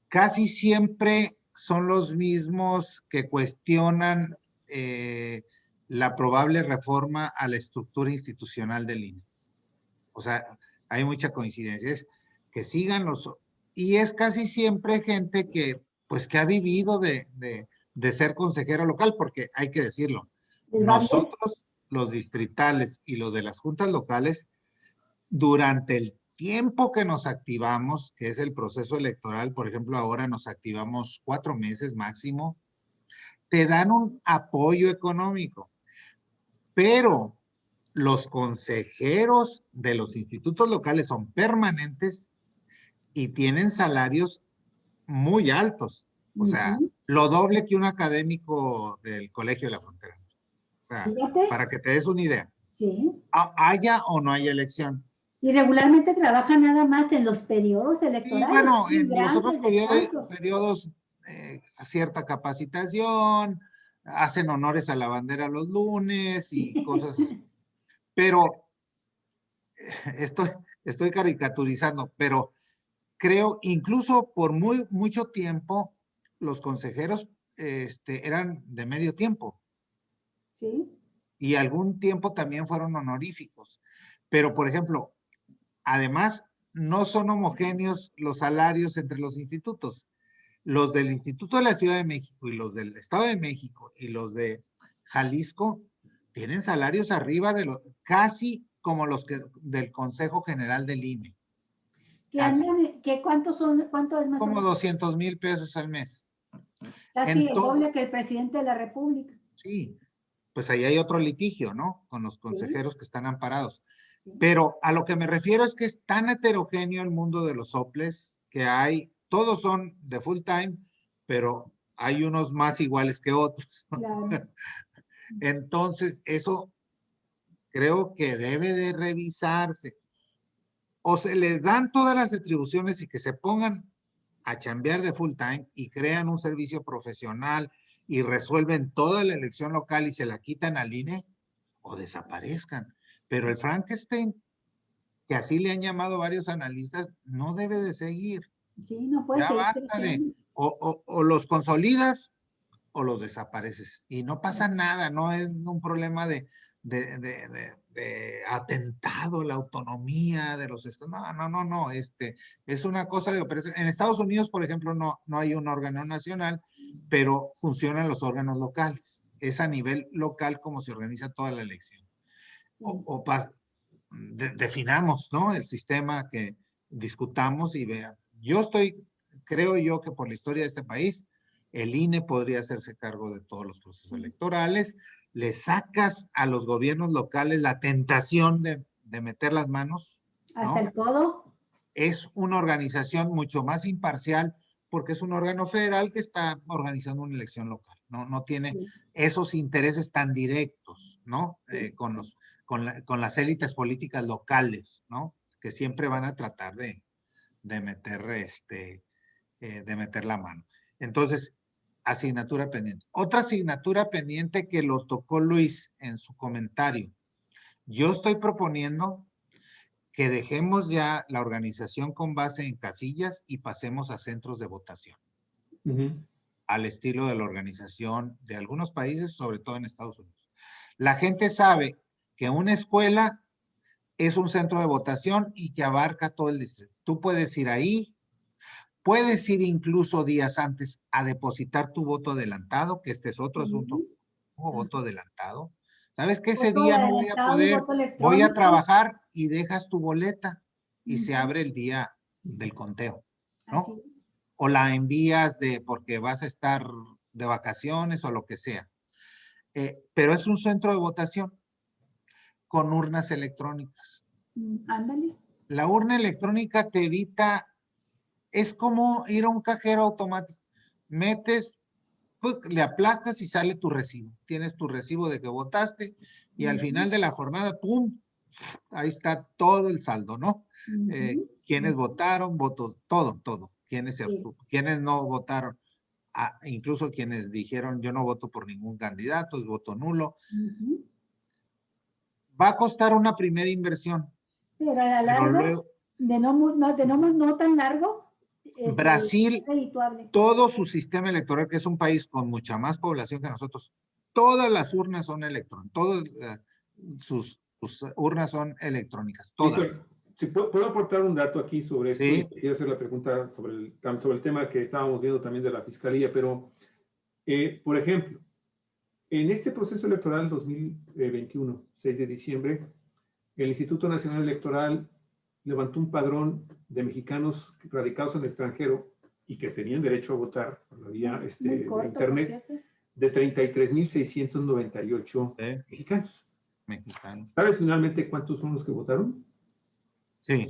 Casi siempre son los mismos que cuestionan la probable reforma a la estructura institucional del INE. O sea, hay mucha coincidencia. Es que sigan y es casi siempre gente que, pues, que ha vivido de ser consejero local, porque hay que decirlo, nosotros, los distritales y los de las juntas locales, durante el tiempo que nos activamos, que es el proceso electoral, por ejemplo, ahora nos activamos 4 meses máximo, te dan un apoyo económico, pero los consejeros de los institutos locales son permanentes y tienen salarios muy altos, o sea, lo doble que un académico del Colegio de la Frontera. O sea, fíjate, para que te des una idea, sí. haya o no haya elección. Y regularmente trabaja nada más en los periodos electorales. Y bueno, en los grandes otros periodos cierta capacitación, hacen honores a la bandera los lunes y cosas así. Pero estoy caricaturizando, pero creo, incluso por mucho tiempo, los consejeros eran de medio tiempo. Sí. Y algún tiempo también fueron honoríficos. Pero, por ejemplo, además, no son homogéneos los salarios entre los institutos. Los del Instituto de la Ciudad de México y los del Estado de México y los de Jalisco tienen salarios arriba de casi como los del Consejo General del INE. ¿Cuánto es más como o menos? 200,000 pesos al mes. Casi el doble que el presidente de la República. Sí, pues ahí hay otro litigio, ¿no? Con los consejeros que están amparados. Pero a lo que me refiero es que es tan heterogéneo el mundo de los soples que todos son de full time, pero hay unos más iguales que otros. Claro. Entonces, eso creo que debe de revisarse. O se les dan todas las atribuciones y que se pongan a chambear de full time y crean un servicio profesional y resuelven toda la elección local y se la quitan al INE, o desaparezcan. Pero el Frankenstein, que así le han llamado varios analistas, no debe de seguir. Sí, no puede ya seguir basta creciendo. o los consolidas o los desapareces. Y no pasa nada, no es un problema de atentado a la autonomía de los estados. No. Es una cosa de operación. En Estados Unidos, por ejemplo, no hay un órgano nacional, pero funcionan los órganos locales. Es a nivel local como se organiza toda la elección. Definamos, ¿no? El sistema que discutamos y vean. Creo yo que por la historia de este país, el INE podría hacerse cargo de todos los procesos electorales. Le sacas a los gobiernos locales la tentación de meter las manos, ¿no? Hasta el codo. Es una organización mucho más imparcial porque es un órgano federal que está organizando una elección local. No tiene esos intereses tan directos, ¿no? Con las élites políticas locales, ¿no? Que siempre van a tratar de meter la mano. Entonces, asignatura pendiente. Otra asignatura pendiente que lo tocó Luis en su comentario. Yo estoy proponiendo que dejemos ya la organización con base en casillas y pasemos a centros de votación. Al estilo de la organización de algunos países, sobre todo en Estados Unidos. La gente sabe que una escuela es un centro de votación y que abarca todo el distrito. Tú puedes ir ahí, puedes ir incluso días antes a depositar tu voto adelantado, que este es otro asunto, voto adelantado. ¿Sabes que ese día no voy a poder? Voy a trabajar y dejas tu boleta y se abre el día del conteo, ¿no? O la envías porque vas a estar de vacaciones o lo que sea. Pero es un centro de votación con urnas electrónicas. Ándale. La urna electrónica te evita, es como ir a un cajero automático. Metes, le aplastas y sale tu recibo. Tienes tu recibo de que votaste y al final de la jornada, ¡pum! Ahí está todo el saldo, ¿no? Quienes votaron, votos, todo. Quienes no votaron, incluso quienes dijeron yo no voto por ningún candidato, es voto nulo. va a costar una primera inversión. Pero a la Pero larga, luego, no tan largo, Brasil, es redituable. todo su sistema electoral, que es un país con mucha más población que nosotros, todas las urnas son electrónicas, todas sus urnas son electrónicas, todas. Víctor, si puedo aportar un dato aquí sobre esto, Sí. y quiero hacer la pregunta sobre el tema que estábamos viendo también de la Fiscalía, pero, por ejemplo, en este proceso electoral 2021, 6 de diciembre, el Instituto Nacional Electoral levantó un padrón de mexicanos radicados en el extranjero y que tenían derecho a votar por la vía de internet, de 33,698 mexicanos. ¿Sabes finalmente cuántos son los que votaron? Sí.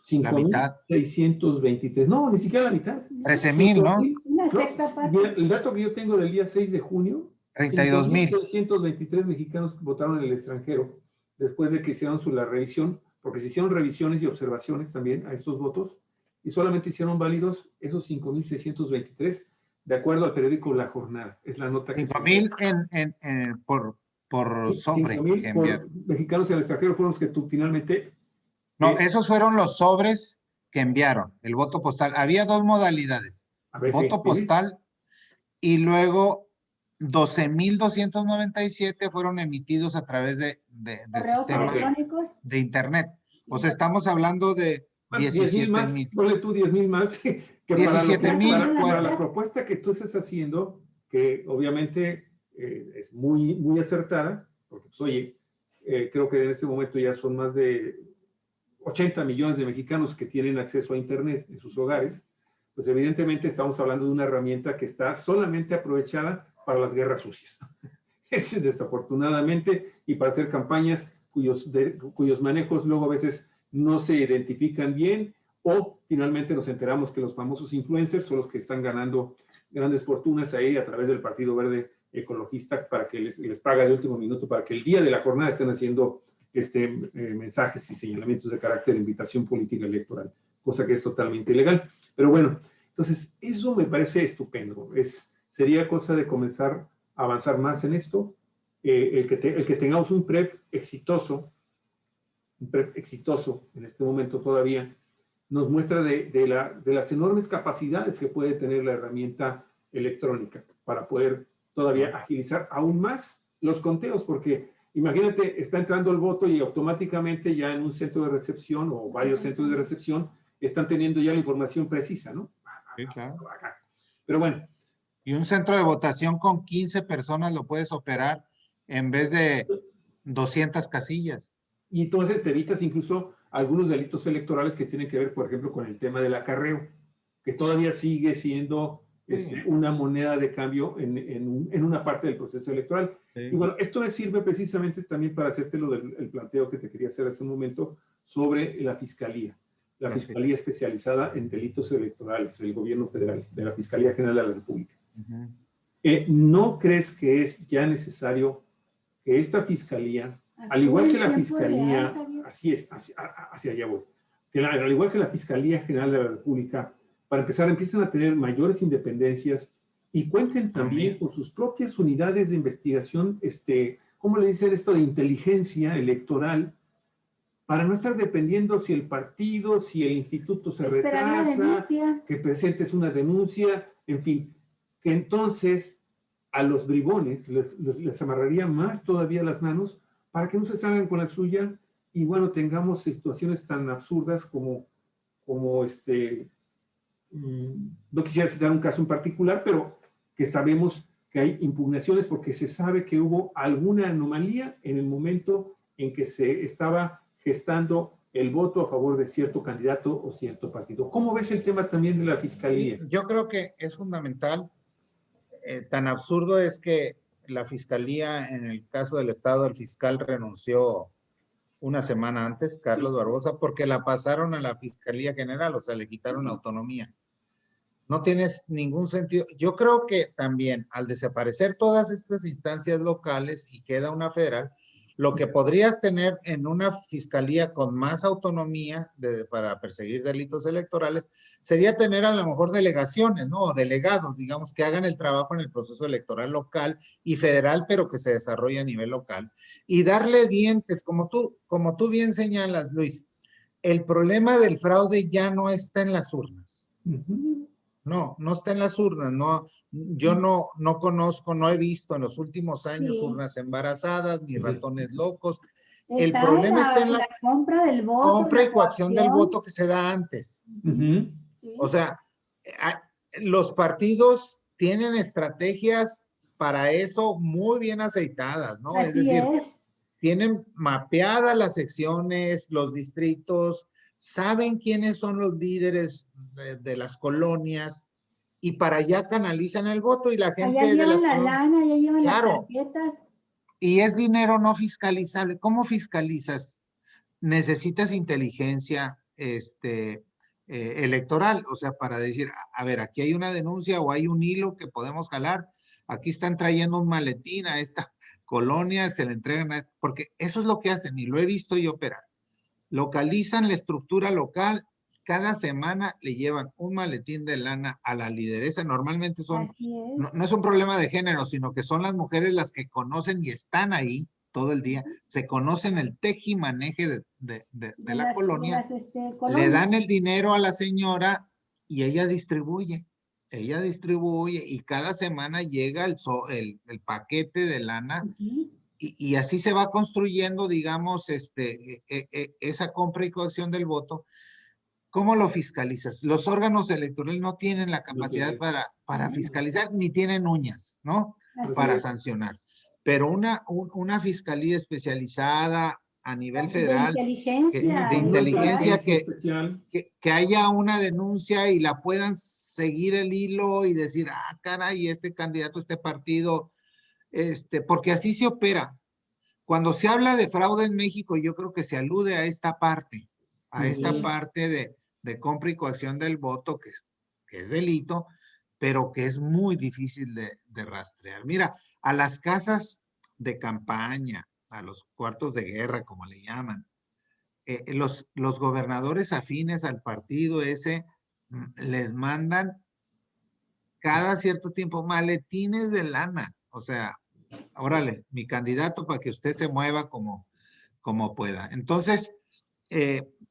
5,623. No, ni siquiera la mitad. 13,000, ¿no? Una sexta parte. El dato que yo tengo del día 6 de junio, 5,623 mexicanos votaron en el extranjero después de que hicieron la revisión, porque se hicieron revisiones y observaciones también a estos votos y solamente hicieron válidos esos 5,623 de acuerdo al periódico La Jornada. Es la nota que... 5,000 por sobre. 5,000 por mexicanos en el extranjero fueron los que tú finalmente... No, esos fueron los sobres que enviaron, el voto postal. Había dos modalidades, voto postal y luego 12,297 fueron emitidos a través del sistema de internet. O sea, estamos hablando de 17,000. Ponle tú 10,000 más que 17,000. Para la propuesta que tú estás haciendo, que obviamente es muy, muy acertada, porque pues oye, creo que en este momento ya son más de 80 millones de mexicanos que tienen acceso a internet en sus hogares, pues evidentemente estamos hablando de una herramienta que está solamente aprovechada para las guerras sucias. Es desafortunadamente, y para hacer campañas cuyos manejos luego a veces no se identifican bien, o finalmente nos enteramos que los famosos influencers son los que están ganando grandes fortunas ahí a través del Partido Verde Ecologista para que les paga de último minuto, para que el día de la jornada estén haciendo mensajes y señalamientos de carácter de invitación política electoral, cosa que es totalmente ilegal. Pero bueno, entonces eso me parece estupendo. Sería cosa de comenzar a avanzar más en esto, el que tengamos un PREP exitoso en este momento todavía, nos muestra de las enormes capacidades que puede tener la herramienta electrónica para poder todavía agilizar aún más los conteos, porque imagínate, está entrando el voto y automáticamente ya en un centro de recepción o varios centros de recepción están teniendo ya la información precisa, ¿no? Sí, claro. Pero bueno. Y un centro de votación con 15 personas lo puedes operar en vez de 200 casillas. Y entonces te evitas incluso algunos delitos electorales que tienen que ver, por ejemplo, con el tema del acarreo, que todavía sigue siendo una moneda de cambio en una parte del proceso electoral. Sí. Y bueno, esto me sirve precisamente también para hacerte el planteo que te quería hacer hace un momento sobre la Fiscalía. La Fiscalía especializada en delitos electorales, el gobierno federal, de la Fiscalía General de la República. ¿No crees que es ya necesario que esta Fiscalía, al igual que la Fiscalía, así es, hacia allá voy, al igual que la Fiscalía General de la República, para empezar, empiezan a tener mayores independencias y cuenten también con sus propias unidades de investigación, ¿cómo le dicen esto? De inteligencia electoral, para no estar dependiendo si el partido, si el instituto se retrasa, que presentes una denuncia, en fin, que entonces a los bribones les amarraría más todavía las manos para que no se salgan con la suya y bueno, tengamos situaciones tan absurdas como no quisiera citar un caso en particular, pero que sabemos que hay impugnaciones porque se sabe que hubo alguna anomalía en el momento en que se estaba gestando el voto a favor de cierto candidato o cierto partido. ¿Cómo ves el tema también de la Fiscalía? Yo creo que es fundamental. Tan absurdo es que la Fiscalía, en el caso del Estado, el fiscal renunció una semana antes, Carlos Barbosa, porque la pasaron a la Fiscalía General, o sea, le quitaron autonomía. No tiene ningún sentido. Yo creo que también al desaparecer todas estas instancias locales y queda una federal, Lo que podrías tener en una fiscalía con más autonomía para perseguir delitos electorales sería tener a lo mejor delegaciones, ¿no? O delegados, digamos, que hagan el trabajo en el proceso electoral local y federal, pero que se desarrolle a nivel local. Y darle dientes, como tú bien señalas, Luis, el problema del fraude ya no está en las urnas. No está en las urnas. No, yo no conozco, no he visto en los últimos años urnas embarazadas ni ratones locos. El problema está en la compra del voto, compra y coacción del voto que se da antes. O sea, los partidos tienen estrategias para eso muy bien aceitadas, ¿no? Es decir, tienen mapeadas las secciones, los distritos, saben quiénes son los líderes de las colonias y para allá canalizan el voto y la gente allá llevan de las lana, allá llevan las tarjetas. Y es dinero no fiscalizable. ¿Cómo fiscalizas? Necesitas inteligencia electoral, o sea, para decir, a ver, aquí hay una denuncia o hay un hilo que podemos jalar, aquí están trayendo un maletín a esta colonia, se le entregan a porque eso es lo que hacen y lo he visto yo operar. Localizan la estructura local, cada semana le llevan un maletín de lana a la lideresa, normalmente no es un problema de género, sino que son las mujeres las que conocen y están ahí todo el día, se conocen el tejimaneje de la colonia, le dan el dinero a la señora y ella distribuye y cada semana llega el paquete de lana y así se va construyendo, digamos, esa compra y coacción del voto. ¿Cómo lo fiscalizas? Los órganos electorales no tienen la capacidad para fiscalizar, ni tienen uñas, ¿no? Para sancionar. Pero una fiscalía especializada a nivel federal, de inteligencia que haya una denuncia y la puedan seguir el hilo y decir, ah, caray, este candidato, este partido, porque así se opera. Cuando se habla de fraude en México, yo creo que se alude a esta parte, de compra y coacción del voto, que es delito, pero que es muy difícil de rastrear. Mira, a las casas de campaña, a los cuartos de guerra, como le llaman, los gobernadores afines al partido ese les mandan cada cierto tiempo maletines de lana. O sea, órale, mi candidato para que usted se mueva como pueda. Entonces,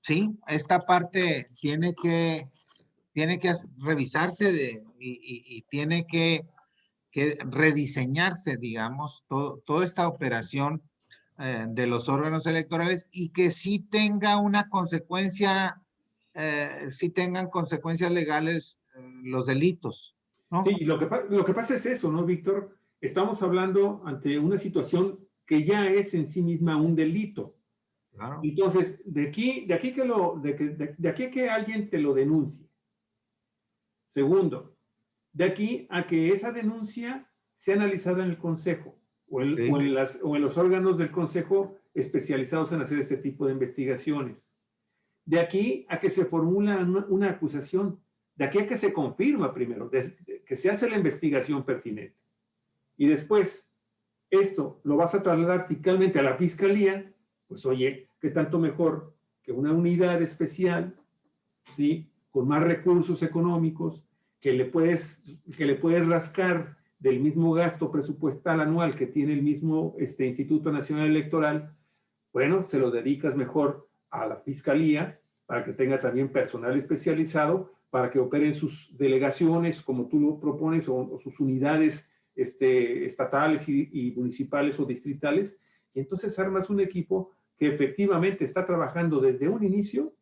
sí, esta parte tiene que revisarse y tiene que rediseñarse, digamos, toda esta operación de los órganos electorales y que sí tenga una consecuencia, sí tengan consecuencias legales los delitos, ¿no? Sí, lo que pasa es eso, ¿no, Víctor? Estamos hablando ante una situación que ya es en sí misma un delito. Claro. Entonces, de aquí que alguien te lo denuncie. Segundo, de aquí a que esa denuncia sea analizada en el Consejo o en los órganos del Consejo especializados en hacer este tipo de investigaciones. De aquí a que se formula una acusación. De aquí a que se confirma primero, que se hace la investigación pertinente. Y después, esto lo vas a trasladar verticalmente a la Fiscalía, pues oye, ¿qué tanto mejor que una unidad especial, ¿sí? Con más recursos económicos, que le puedes rascar del mismo gasto presupuestal anual que tiene el mismo Instituto Nacional Electoral? Bueno, se lo dedicas mejor a la Fiscalía para que tenga también personal especializado para que operen sus delegaciones, como tú lo propones, o sus unidades estatales y municipales o distritales, y entonces armas un equipo que efectivamente está trabajando desde un inicio,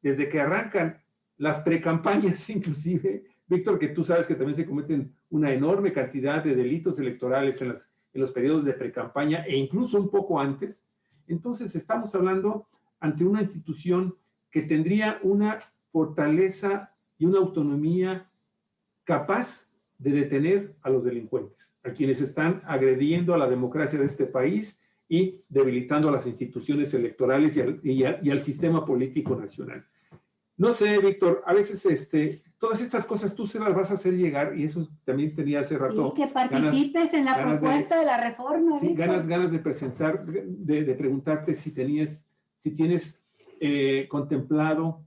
desde que arrancan las precampañas inclusive, Víctor, que tú sabes que también se cometen una enorme cantidad de delitos electorales en los periodos de precampaña e incluso un poco antes. Entonces estamos hablando ante una institución que tendría una fortaleza y una autonomía capaz de detener a los delincuentes, a quienes están agrediendo a la democracia de este país y debilitando a las instituciones electorales y al sistema político nacional. No sé, Víctor, a veces todas estas cosas tú se las vas a hacer llegar, y eso también tenía hace rato. Sí, que participes en la propuesta de la reforma. Sí, ganas de presentar, de preguntarte si tienes contemplado.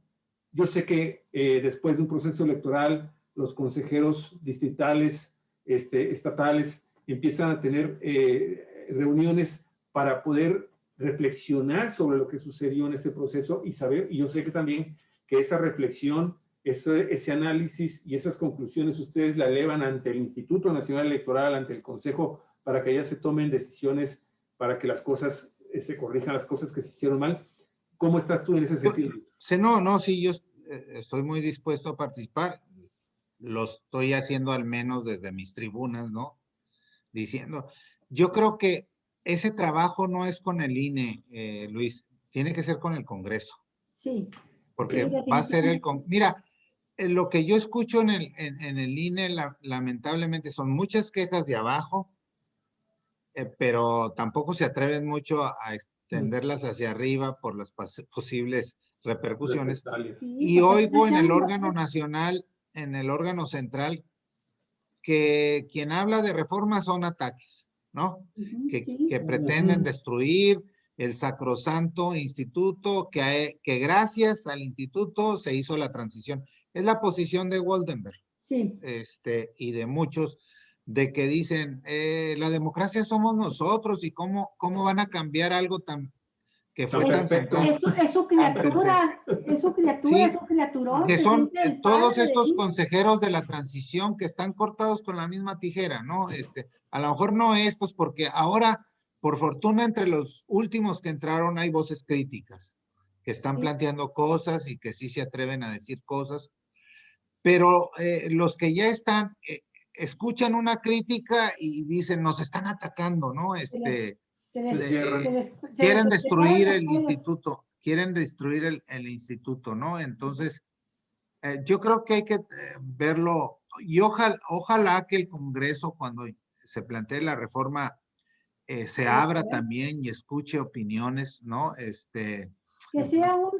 Yo sé que después de un proceso electoral, los consejeros distritales, estatales, empiezan a tener reuniones para poder reflexionar sobre lo que sucedió en ese proceso y saber, y yo sé que también que esa reflexión, ese análisis y esas conclusiones ustedes la elevan ante el Instituto Nacional Electoral, ante el Consejo, para que ya se tomen decisiones para que las cosas se corrijan, las cosas que se hicieron mal. ¿Cómo estás tú en ese sentido? Sí, yo estoy muy dispuesto a participar. Lo estoy haciendo al menos desde mis tribunas, ¿no? Diciendo, yo creo que ese trabajo no es con el INE, Luis, tiene que ser con el Congreso. Sí. Porque va a ser mira, lo que yo escucho en el INE, lamentablemente, son muchas quejas de abajo, pero tampoco se atreven mucho a extenderlas hacia arriba por las posibles repercusiones. Sí, y oigo en el órgano nacional, en el órgano central, que quien habla de reformas son ataques, ¿no? Que pretenden destruir el sacrosanto instituto, que gracias al instituto se hizo la transición. Es la posición de Waldenberg, sí. Y de muchos, de que dicen, la democracia somos nosotros, y cómo van a cambiar algo que fue tan central. Es su criatura, sí, es su criaturón. Que son todos estos consejeros de la transición que están cortados con la misma tijera, ¿no? A lo mejor no estos, porque ahora, por fortuna, entre los últimos que entraron hay voces críticas, que están planteando cosas y que sí se atreven a decir cosas, pero los que ya están, escuchan una crítica y dicen, nos están atacando, ¿no? Quieren destruir el instituto, ¿no? Entonces, yo creo que hay que verlo, y ojalá que el Congreso, cuando se plantee la reforma, se abra también y escuche opiniones, ¿no? Que sea un,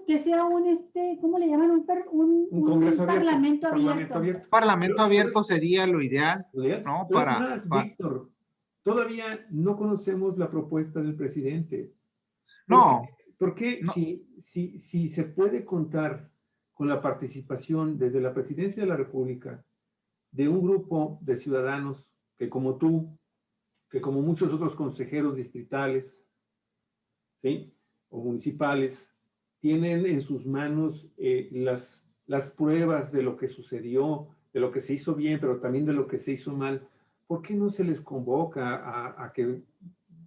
¿cómo le llaman? Un Congreso parlamento abierto. Un parlamento abierto sería lo ideal, ¿no? Víctor, todavía no conocemos la propuesta del presidente. No. Porque no. Si se puede contar con la participación desde la Presidencia de la República de un grupo de ciudadanos que como tú, que como muchos otros consejeros distritales, ¿sí? O municipales, tienen en sus manos las pruebas de lo que sucedió, de lo que se hizo bien, pero también de lo que se hizo mal. ¿Por qué no se les convoca a que,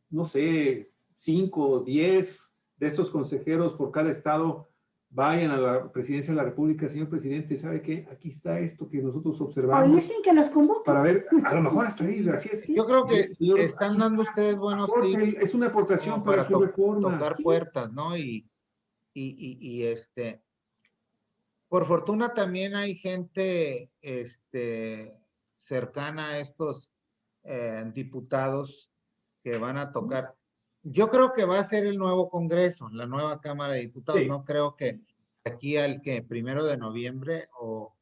no sé, 5 o 10 de estos consejeros por cada estado vayan a la Presidencia de la República? Señor presidente, ¿sabe qué? Aquí está esto que nosotros observamos. Oír sin que los convoquen. Para ver, a lo mejor hasta ahí, así es. Yo creo que están dando ustedes buenos tips. Es una aportación para su reforma. Tocar puertas, ¿no? Por fortuna también hay gente cercana a estos diputados que van a tocar. Yo creo que va a ser el nuevo Congreso, la nueva Cámara de Diputados. Sí. No creo que aquí al que 1 de noviembre o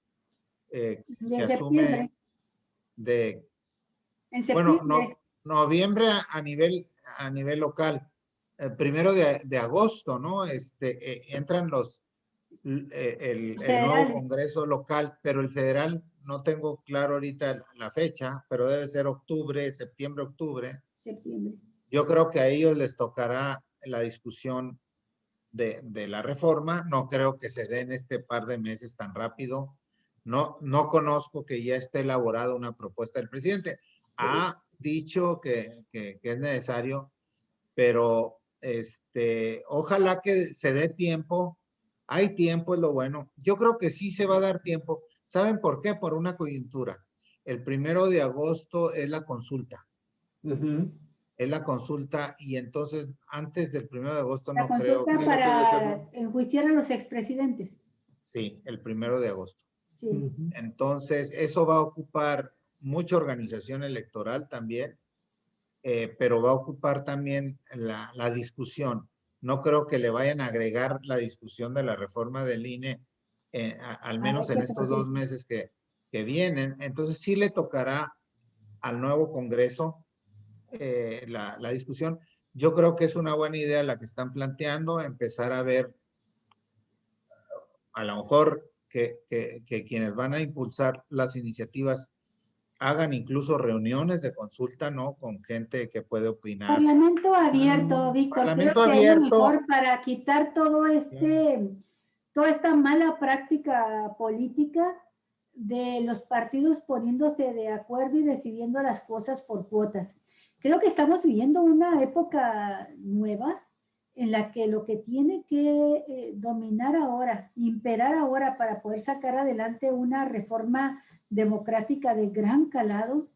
que asume de... Bueno, noviembre a nivel local. 1 de agosto, ¿no? Entran el nuevo Congreso local, pero el federal no tengo claro ahorita la fecha, pero debe ser septiembre, octubre. Yo creo que a ellos les tocará la discusión de la reforma. No creo que se dé en este par de meses tan rápido. No conozco que ya esté elaborada una propuesta del presidente. Ha dicho que es necesario, pero ojalá que se dé tiempo. Hay tiempo, es lo bueno. Yo creo que sí se va a dar tiempo. ¿Saben por qué? Por una coyuntura. El 1 de agosto es la consulta. Es la consulta, y entonces antes del 1 de agosto no creo que... para enjuiciar a los expresidentes. Sí, el 1 de agosto. Sí. Entonces, eso va a ocupar mucha organización electoral también, pero va a ocupar también la discusión. No creo que le vayan a agregar la discusión de la reforma del INE al menos en estos 2 meses que vienen. Entonces sí le tocará al nuevo Congreso la discusión. Yo creo que es una buena idea la que están planteando, empezar a ver a lo mejor que quienes van a impulsar las iniciativas hagan incluso reuniones de consulta, ¿no? Con gente que puede opinar. Parlamento abierto, Víctor. Parlamento creo que abierto. Es lo mejor para quitar toda esta mala práctica política de los partidos poniéndose de acuerdo y decidiendo las cosas por cuotas. Creo que estamos viviendo una época nueva en la que lo que tiene que dominar ahora, imperar ahora para poder sacar adelante una reforma democrática de gran calado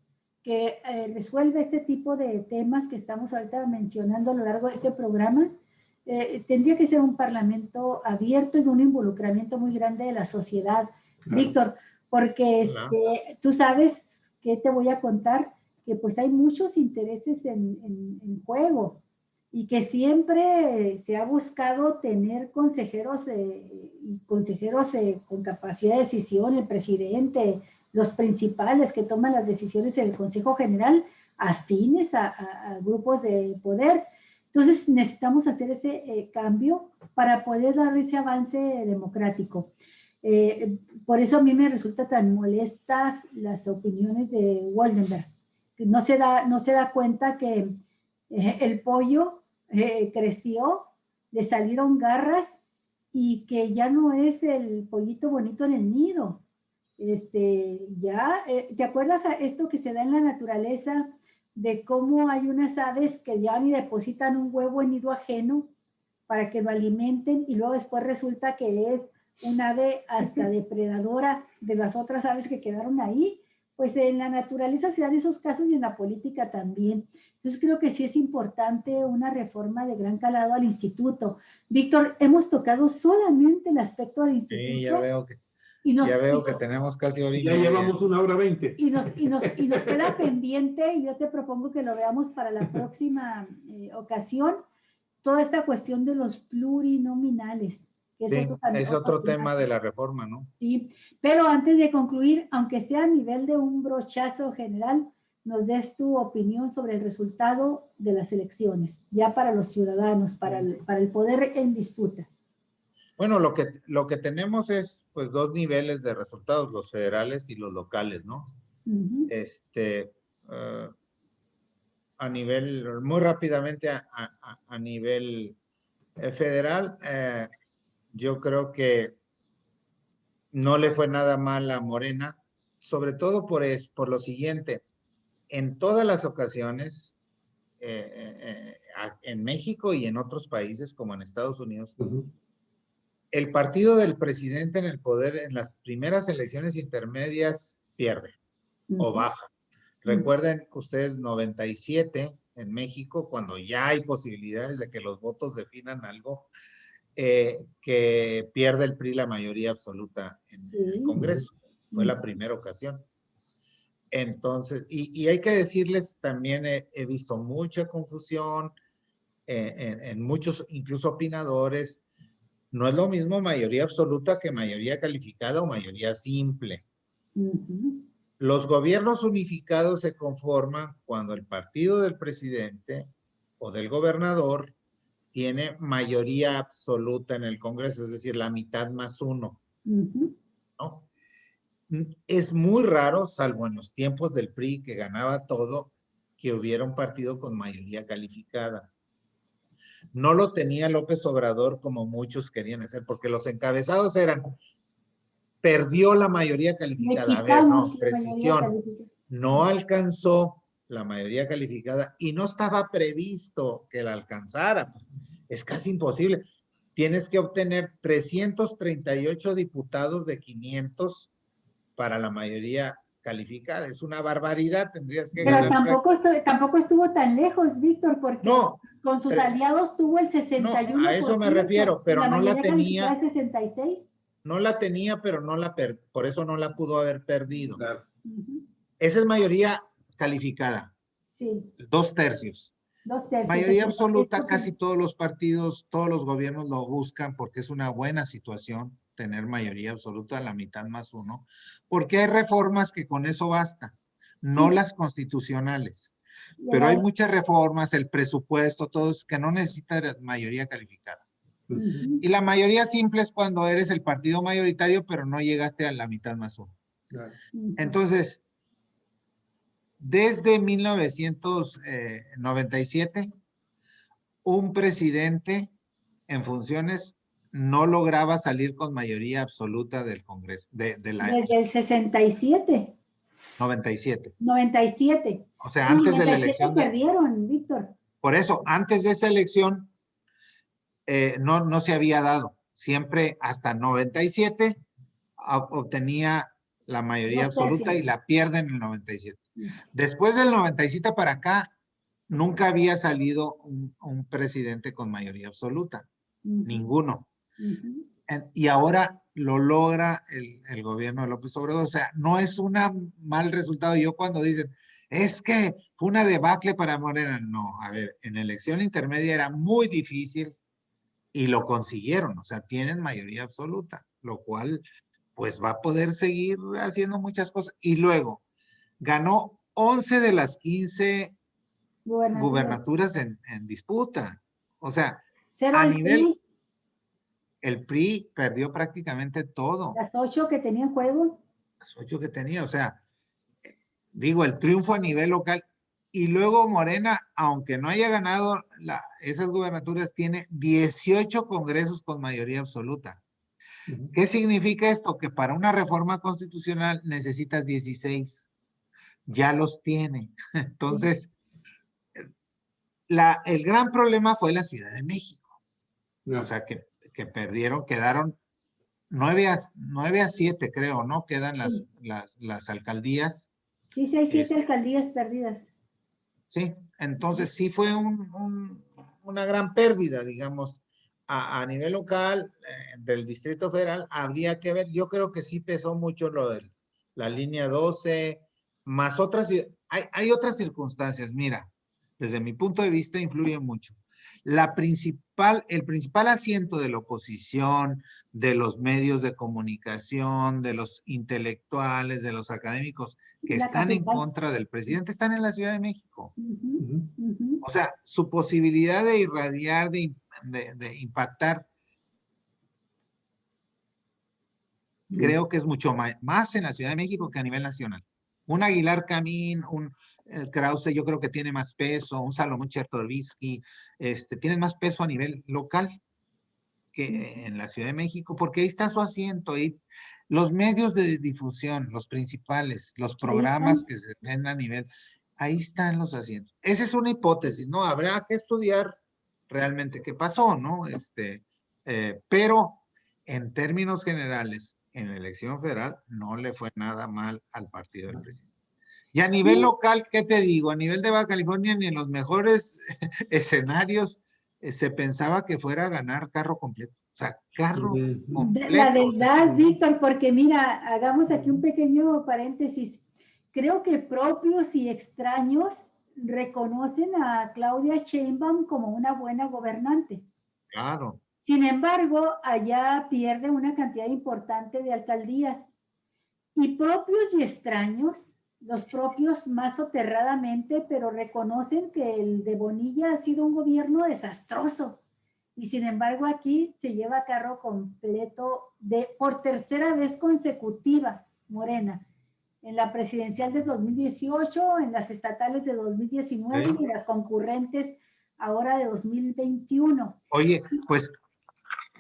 que resuelve este tipo de temas que estamos ahorita mencionando a lo largo de este programa, tendría que ser un parlamento abierto y un involucramiento muy grande de la sociedad. Claro. Víctor, porque tú sabes que te voy a contar que pues hay muchos intereses en juego y que siempre se ha buscado tener consejeros y consejeros con capacidad de decisión, el presidente, los principales que toman las decisiones en el Consejo General, afines a grupos de poder. Entonces necesitamos hacer ese cambio para poder dar ese avance democrático. Por eso a mí me resulta tan molestas las opiniones de Waldenberg. No se da cuenta que el pollo creció, le salieron garras y que ya no es el pollito bonito en el nido. ¿Te acuerdas a esto que se da en la naturaleza de cómo hay unas aves que ya ni depositan un huevo en nido ajeno para que lo alimenten y luego después resulta que es un ave hasta depredadora de las otras aves que quedaron ahí? Pues en la naturaleza se dan esos casos y en la política también. Entonces creo que sí es importante una reforma de gran calado al instituto. Víctor, hemos tocado solamente el aspecto del instituto. Sí, ya veo que tenemos casi hora y media. Ya llevamos 1:20. Y nos queda pendiente, y yo te propongo que lo veamos para la próxima ocasión, toda esta cuestión de los plurinominales. Que sí, es otro tema de la reforma, ¿no? Sí, pero antes de concluir, aunque sea a nivel de un brochazo general, nos des tu opinión sobre el resultado de las elecciones, ya para los ciudadanos, para el poder en disputa. Bueno, lo que tenemos es pues 2 niveles de resultados, los federales y los locales, ¿no? Uh-huh. A nivel, muy rápidamente a nivel federal, yo creo que no le fue nada mal a Morena, sobre todo por lo siguiente. En todas las ocasiones, en México y en otros países como en Estados Unidos, el partido del presidente en el poder en las primeras elecciones intermedias pierde o baja. Recuerden ustedes 97 en México, cuando ya hay posibilidades de que los votos definan algo, que pierde el PRI la mayoría absoluta en el Congreso. Fue la primera ocasión. Entonces, y hay que decirles, también he visto mucha confusión en muchos, incluso opinadores. No es lo mismo mayoría absoluta que mayoría calificada o mayoría simple. Los gobiernos unificados se conforman cuando el partido del presidente o del gobernador tiene mayoría absoluta en el Congreso, es decir, la mitad más 1. ¿No? Es muy raro, salvo en los tiempos del PRI, que ganaba todo, que hubiera un partido con mayoría calificada. No lo tenía López Obrador como muchos querían hacer, porque los encabezados eran, perdió la mayoría calificada. A ver, no, precisión, no alcanzó la mayoría calificada y no estaba previsto que la alcanzara. Pues, es casi imposible. Tienes que obtener 338 diputados de 500 para la mayoría calificada. Es una barbaridad, tendrías que ganar. Pero tampoco estuvo tan lejos, Víctor, porque con sus aliados tuvo el 61%. No, a eso me refiero, pero no la tenía. 66. No la tenía, pero por eso no la pudo haber perdido. Claro. Esa es mayoría calificada. Sí. 2/3. 2/3. Mayoría absoluta, casi todos los partidos, todos los gobiernos lo buscan porque es una buena situación. tener mayoría absoluta, la mitad más uno, porque hay reformas que con eso basta, no Sí. las constitucionales. Y Pero hay era- muchas reformas, el presupuesto, todo eso, que no necesita mayoría calificada. Ujú. Y la mayoría simple es cuando eres el partido mayoritario, pero no llegaste a la mitad más uno. Claro. Ujú. Entonces, desde 1997, un presidente en funciones no lograba salir con mayoría absoluta del Congreso, de la Desde el 67, 97. 97. O sea, En antes de la 97 elección de... perdieron, Víctor. Por eso, antes de esa elección, no se había dado. Siempre hasta 97 obtenía la mayoría 2 tercios. absoluta y la pierde en el 97. Ujú. Después del 97 para acá, nunca había salido un presidente con mayoría absoluta. Ninguno. Ujú. Y ahora lo logra el gobierno de López Obrador. O sea, no es un mal resultado. Yo cuando dicen, es que fue una debacle para Morena. No, a ver, en elección intermedia era muy difícil y lo consiguieron. O sea, tienen mayoría absoluta, lo cual pues va a poder seguir haciendo muchas cosas. Y luego ganó 11 de las 15 Gubernaturas. gubernaturas en disputa. O sea, Cero a el nivel, PRI, el PRI perdió prácticamente todo, las 8 que tenía en juego. las 8 que tenía. O sea, digo, el triunfo a nivel local. Y luego Morena, aunque no haya ganado esas gubernaturas, tiene 18 congresos con mayoría absoluta. Ujú. ¿Qué significa esto? Que para una reforma constitucional necesitas 16. Ya los tiene. Entonces, el gran problema fue la Ciudad de México. O Ya. sea, que perdieron, quedaron 9 a 7, creo, ¿no? Quedan Sí, las alcaldías. sí, sí, hay 7 Este, alcaldías perdidas. sí, entonces sí fue una gran pérdida, digamos, a nivel local, del Distrito Federal. Habría que ver, yo creo que sí pesó mucho lo de la línea 12, más otras, hay otras circunstancias. Mira, desde mi punto de vista influye mucho. El principal asiento de la oposición, de los medios de comunicación, de los intelectuales, de los académicos que La están en capital. contra del presidente, están en la Ciudad de México. Ujú, Ujú. ujú. O sea, su posibilidad de irradiar, de impactar, Sí. creo que es mucho más en la Ciudad de México que a nivel nacional. Un Aguilar Camín, un Krause, yo creo que tiene más peso, un Salomón Chertorivsky, tienen más peso a nivel local que en la Ciudad de México, porque ahí está su asiento, ahí los medios de difusión, los principales, los Ahí programas están. que se ven a nivel, ahí están los asientos. Esa es una hipótesis, ¿no? Habrá que estudiar realmente qué pasó, ¿no? Pero en términos generales, en la elección federal no le fue nada mal al partido del presidente. Y a nivel Sí, local, ¿qué te digo? A nivel de Baja California, ni en los mejores escenarios se pensaba que fuera a ganar carro completo. O sea, carro Ujú. la completo. O sea, verdad, Víctor, porque mira, hagamos aquí un pequeño paréntesis. Creo que propios y extraños reconocen a Claudia Sheinbaum como una buena gobernante. claro. Sin embargo, allá pierde una cantidad importante de alcaldías. Y propios y extraños, los propios más soterradamente, pero reconocen que el de Bonilla ha sido un gobierno desastroso. Y sin embargo aquí se lleva a carro completo por tercera vez consecutiva, Morena, en la presidencial de 2018, en las estatales de 2019 ¿Sí? y en las concurrentes ahora de 2021. Oye, pues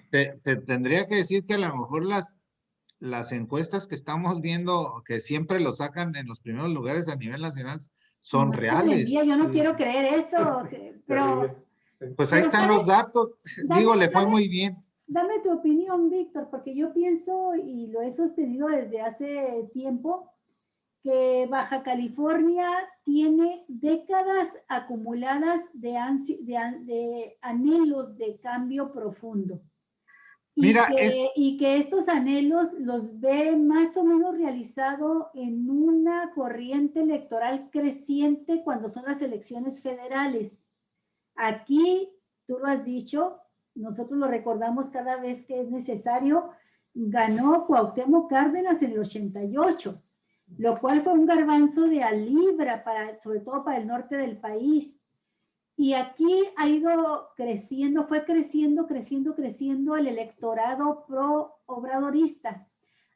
te tendría que decir que a lo mejor las encuestas que estamos viendo, que siempre lo sacan en los primeros lugares a nivel nacional, son No te reales. envía, yo no Sí. quiero creer eso, Terrible. Pues ahí pero están los sabes, datos. dame, Digo, le fue dame, muy bien. dame tu opinión, Víctor, porque yo pienso y lo he sostenido desde hace tiempo, que Baja California tiene décadas acumuladas de anhelos de cambio profundo Mira, es, y que estos anhelos los ve más o menos realizado en una corriente electoral creciente cuando son las elecciones federales. Aquí, tú lo has dicho, nosotros lo recordamos cada vez que es necesario, ganó Cuauhtémoc Cárdenas en el 88, lo cual fue un garbanzo de a libra, sobre todo para el norte del país. Y aquí ha ido creciendo, fue creciendo el electorado pro-obradorista,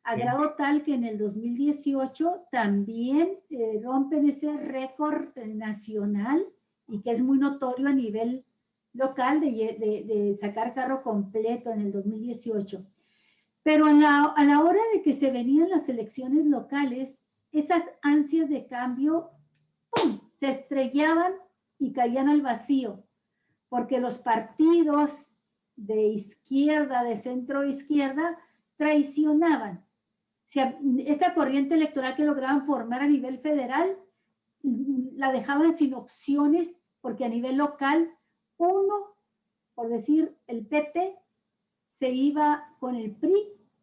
a grado tal que en el 2018 también rompen ese récord nacional y que es muy notorio a nivel local de sacar carro completo en el 2018. Pero a la hora de que se venían las elecciones locales, esas ansias de cambio, ¡pum!, se estrellaban y caían al vacío, porque los partidos de izquierda, de centro izquierda, traicionaban. O sea, esa corriente electoral que lograban formar a nivel federal, la dejaban sin opciones, porque a nivel local, uno, por decir, el PT, se iba con el PRI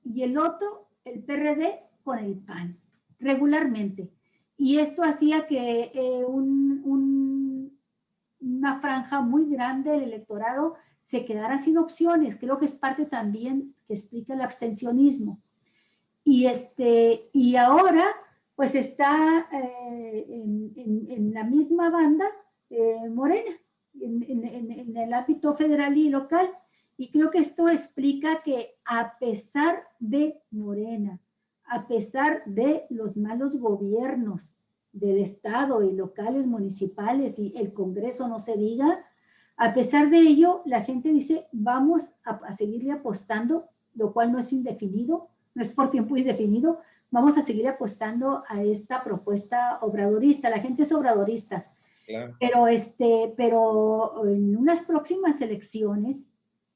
y el otro, el PRD, con el PAN, regularmente. Y esto hacía que una franja muy grande del electorado se quedara sin opciones. Creo que es parte también que explica el abstencionismo. Y ahora, pues está en la misma banda Morena, en el ámbito federal y local. Y creo que esto explica que a pesar de Morena, a pesar de los malos gobiernos del Estado y locales, municipales y el Congreso no se diga, a pesar de ello, la gente dice, vamos a seguirle apostando, lo cual no es indefinido, no es por tiempo indefinido, vamos a seguir apostando a esta propuesta obradorista. La gente es obradorista. Claro. Pero en unas próximas elecciones,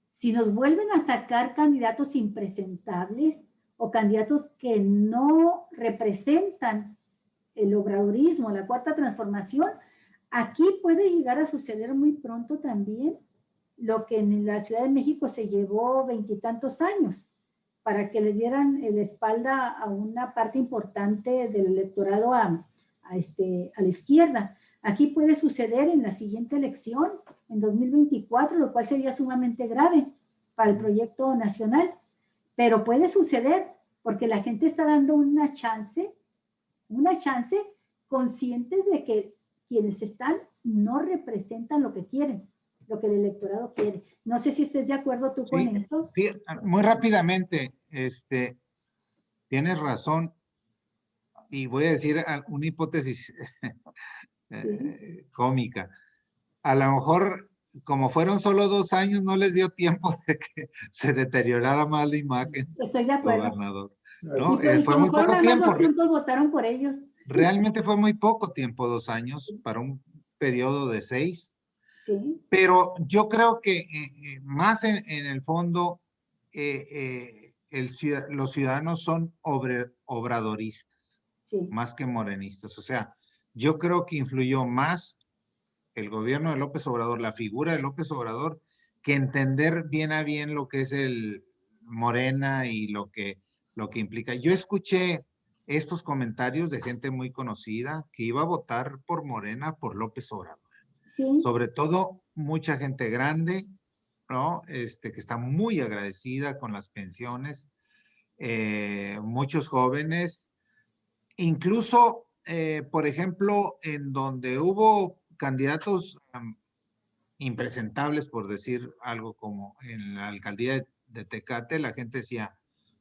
si nos vuelven a sacar candidatos impresentables o candidatos que no representan el obradorismo, la cuarta transformación, aquí puede llegar a suceder muy pronto también lo que en la Ciudad de México se llevó 20 y tantos años para que le dieran la espalda a una parte importante del electorado a la izquierda. Aquí puede suceder en la siguiente elección, en 2024, lo cual sería sumamente grave para el proyecto nacional. Pero puede suceder porque la gente está dando una chance conscientes de que quienes están no representan lo que quieren, lo que el electorado quiere. No sé si estés de acuerdo tú con eso. Sí, muy rápidamente, tienes razón, y voy a decir una hipótesis cómica. A lo mejor, como fueron solo 2 años, no les dio tiempo de que se deteriorara más la imagen. Estoy de acuerdo. Gobernador, ¿no? Y fue muy poco tiempo. Los puntos votaron por ellos. Realmente fue muy poco tiempo, 2 años, para un periodo de 6. Sí. Pero yo creo que más en el fondo, los ciudadanos son obradoristas, sí, más que morenistas. O sea, yo creo que influyó más el gobierno de López Obrador, la figura de López Obrador, que entender bien a bien lo que es el Morena y lo que implica. Yo escuché estos comentarios de gente muy conocida que iba a votar por Morena por López Obrador. Sí. Sobre todo mucha gente grande, ¿no? Que está muy agradecida con las pensiones, muchos jóvenes, incluso, por ejemplo, en donde hubo candidatos impresentables, por decir algo, como en la alcaldía de Tecate, la gente decía,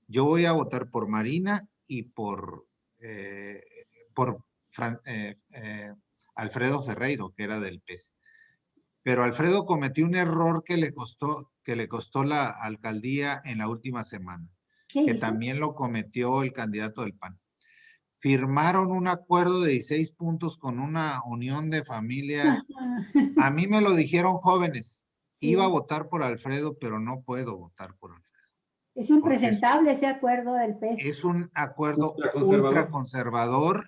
yo voy a votar por Marina y por Alfredo Ferreiro, que era del PES. Pero Alfredo cometió un error que le costó la alcaldía en la última semana, que también lo cometió el candidato del PAN. Firmaron un acuerdo de 16 puntos con una unión de familias. A mí me lo dijeron jóvenes. Sí. Iba a votar por Alfredo, pero no puedo votar por Alfredo. Es impresentable ese acuerdo del PES. Es un acuerdo ultraconservador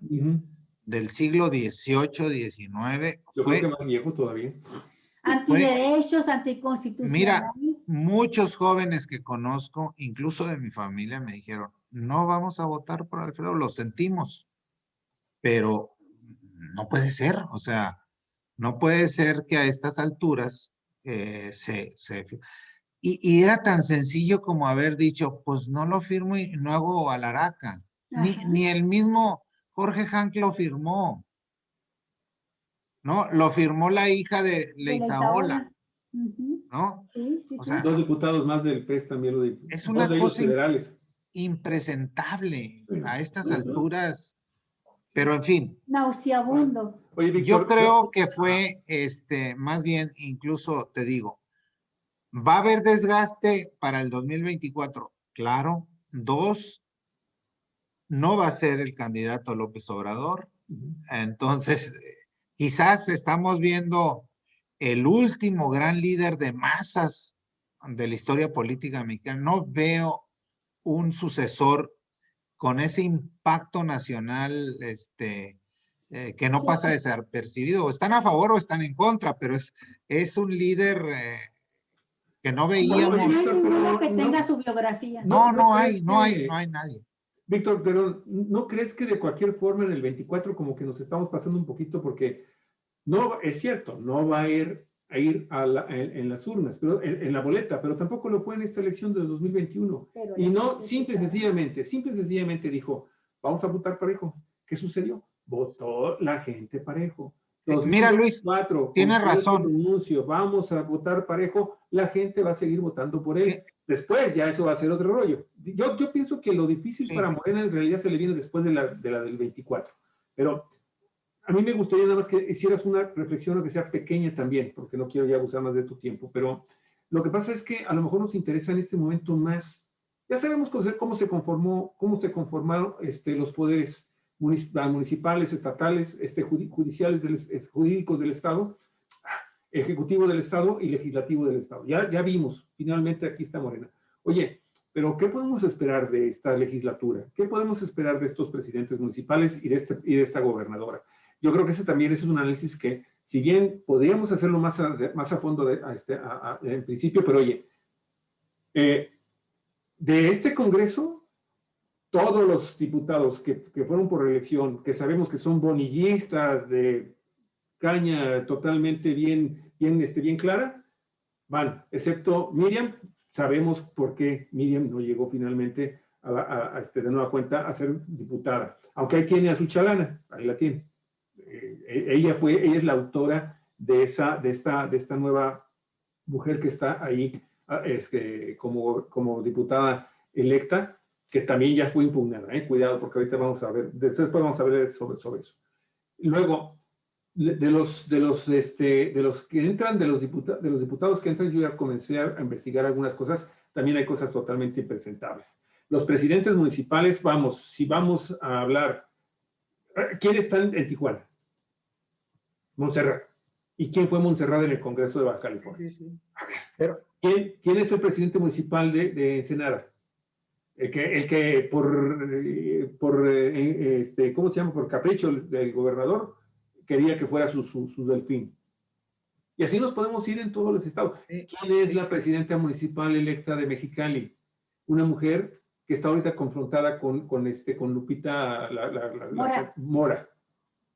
del siglo XVIII, XIX. Yo creo que más viejo todavía. Antiderechos, anticonstitucionales. Mira, muchos jóvenes que conozco, incluso de mi familia, me dijeron, no vamos a votar por Alfredo, lo sentimos, pero no puede ser, o sea, no puede ser que a estas alturas Y era tan sencillo como haber dicho, pues no lo firmo y no hago alaraca. Ni el mismo Jorge Hank lo firmó, ¿no? Lo firmó la hija de Leizaola, ¿no? Sí, sí, O sí. sea, Dos diputados más del PES también lo es dos una de ellos cosa federales. impresentable a estas Ujú. alturas, pero en fin. Nauseabundo. Oye, Yo Víctor, creo que fue, más bien, incluso te digo, ¿va a haber desgaste para el 2024? Claro. Dos, no va a ser el candidato López Obrador. Entonces, quizás estamos viendo el último gran líder de masas de la historia política mexicana. No veo un sucesor con ese impacto nacional, que no pasa desapercibido. O están a favor o están en contra, pero es un líder que no No, veíamos. no hay ninguno que no, tenga su biografía. No crees hay nadie. Víctor, pero ¿no crees que de cualquier forma en el 24 como que nos estamos pasando un poquito porque no, es cierto, no va en las urnas, pero en la boleta, pero tampoco lo fue en esta elección de 2021? Pero Y la no, gente simple y sencillamente dijo, vamos a votar parejo. ¿Qué sucedió? Votó la gente parejo. Mira, Luis, 2024, con tienes todo este razón. anuncio, vamos a votar parejo, la gente va a seguir votando por él. Después ya eso va a ser otro rollo. Yo pienso que lo difícil para Morena en realidad se le viene después de la del 24. Pero a mí me gustaría nada más que hicieras una reflexión, aunque sea pequeña también, porque no quiero ya abusar más de tu tiempo, pero lo que pasa es que a lo mejor nos interesa en este momento más, ya sabemos cómo se conformaron los poderes municipales, estatales, judiciales, jurídicos del Estado, ejecutivo del Estado y legislativo del Estado. Ya vimos, finalmente aquí está Morena. Oye, pero ¿qué podemos esperar de esta legislatura? ¿Qué podemos esperar de estos presidentes municipales y de esta gobernadora? Yo creo que ese también es un análisis que, si bien podríamos hacerlo más a fondo en principio, pero oye, de este Congreso, todos los diputados que fueron por reelección, que sabemos que son bonillistas de caña totalmente bien clara, van, excepto Miriam. Sabemos por qué Miriam no llegó finalmente de nueva cuenta a ser diputada, aunque ahí tiene a su chalana, ahí la tiene. Ella es la autora de esta nueva mujer que está ahí como diputada electa, que también ya fue impugnada. Cuidado, porque ahorita vamos a ver, después vamos a ver sobre eso. Luego, de los que entran, de los diputados que entran, yo ya comencé a investigar algunas cosas. También hay cosas totalmente impresentables. Los presidentes municipales, si vamos a hablar, ¿quiénes están en Tijuana? Montserrat. ¿Y quién fue Montserrat en el Congreso de Baja California? Sí. Pero, ¿Quién es el presidente municipal de Ensenada? El que ¿cómo se llama? Por capricho del gobernador, quería que fuera su delfín. Y así nos podemos ir en todos los estados. ¿Quién es la presidenta municipal electa de Mexicali? Una mujer que está ahorita confrontada con Lupita Mora,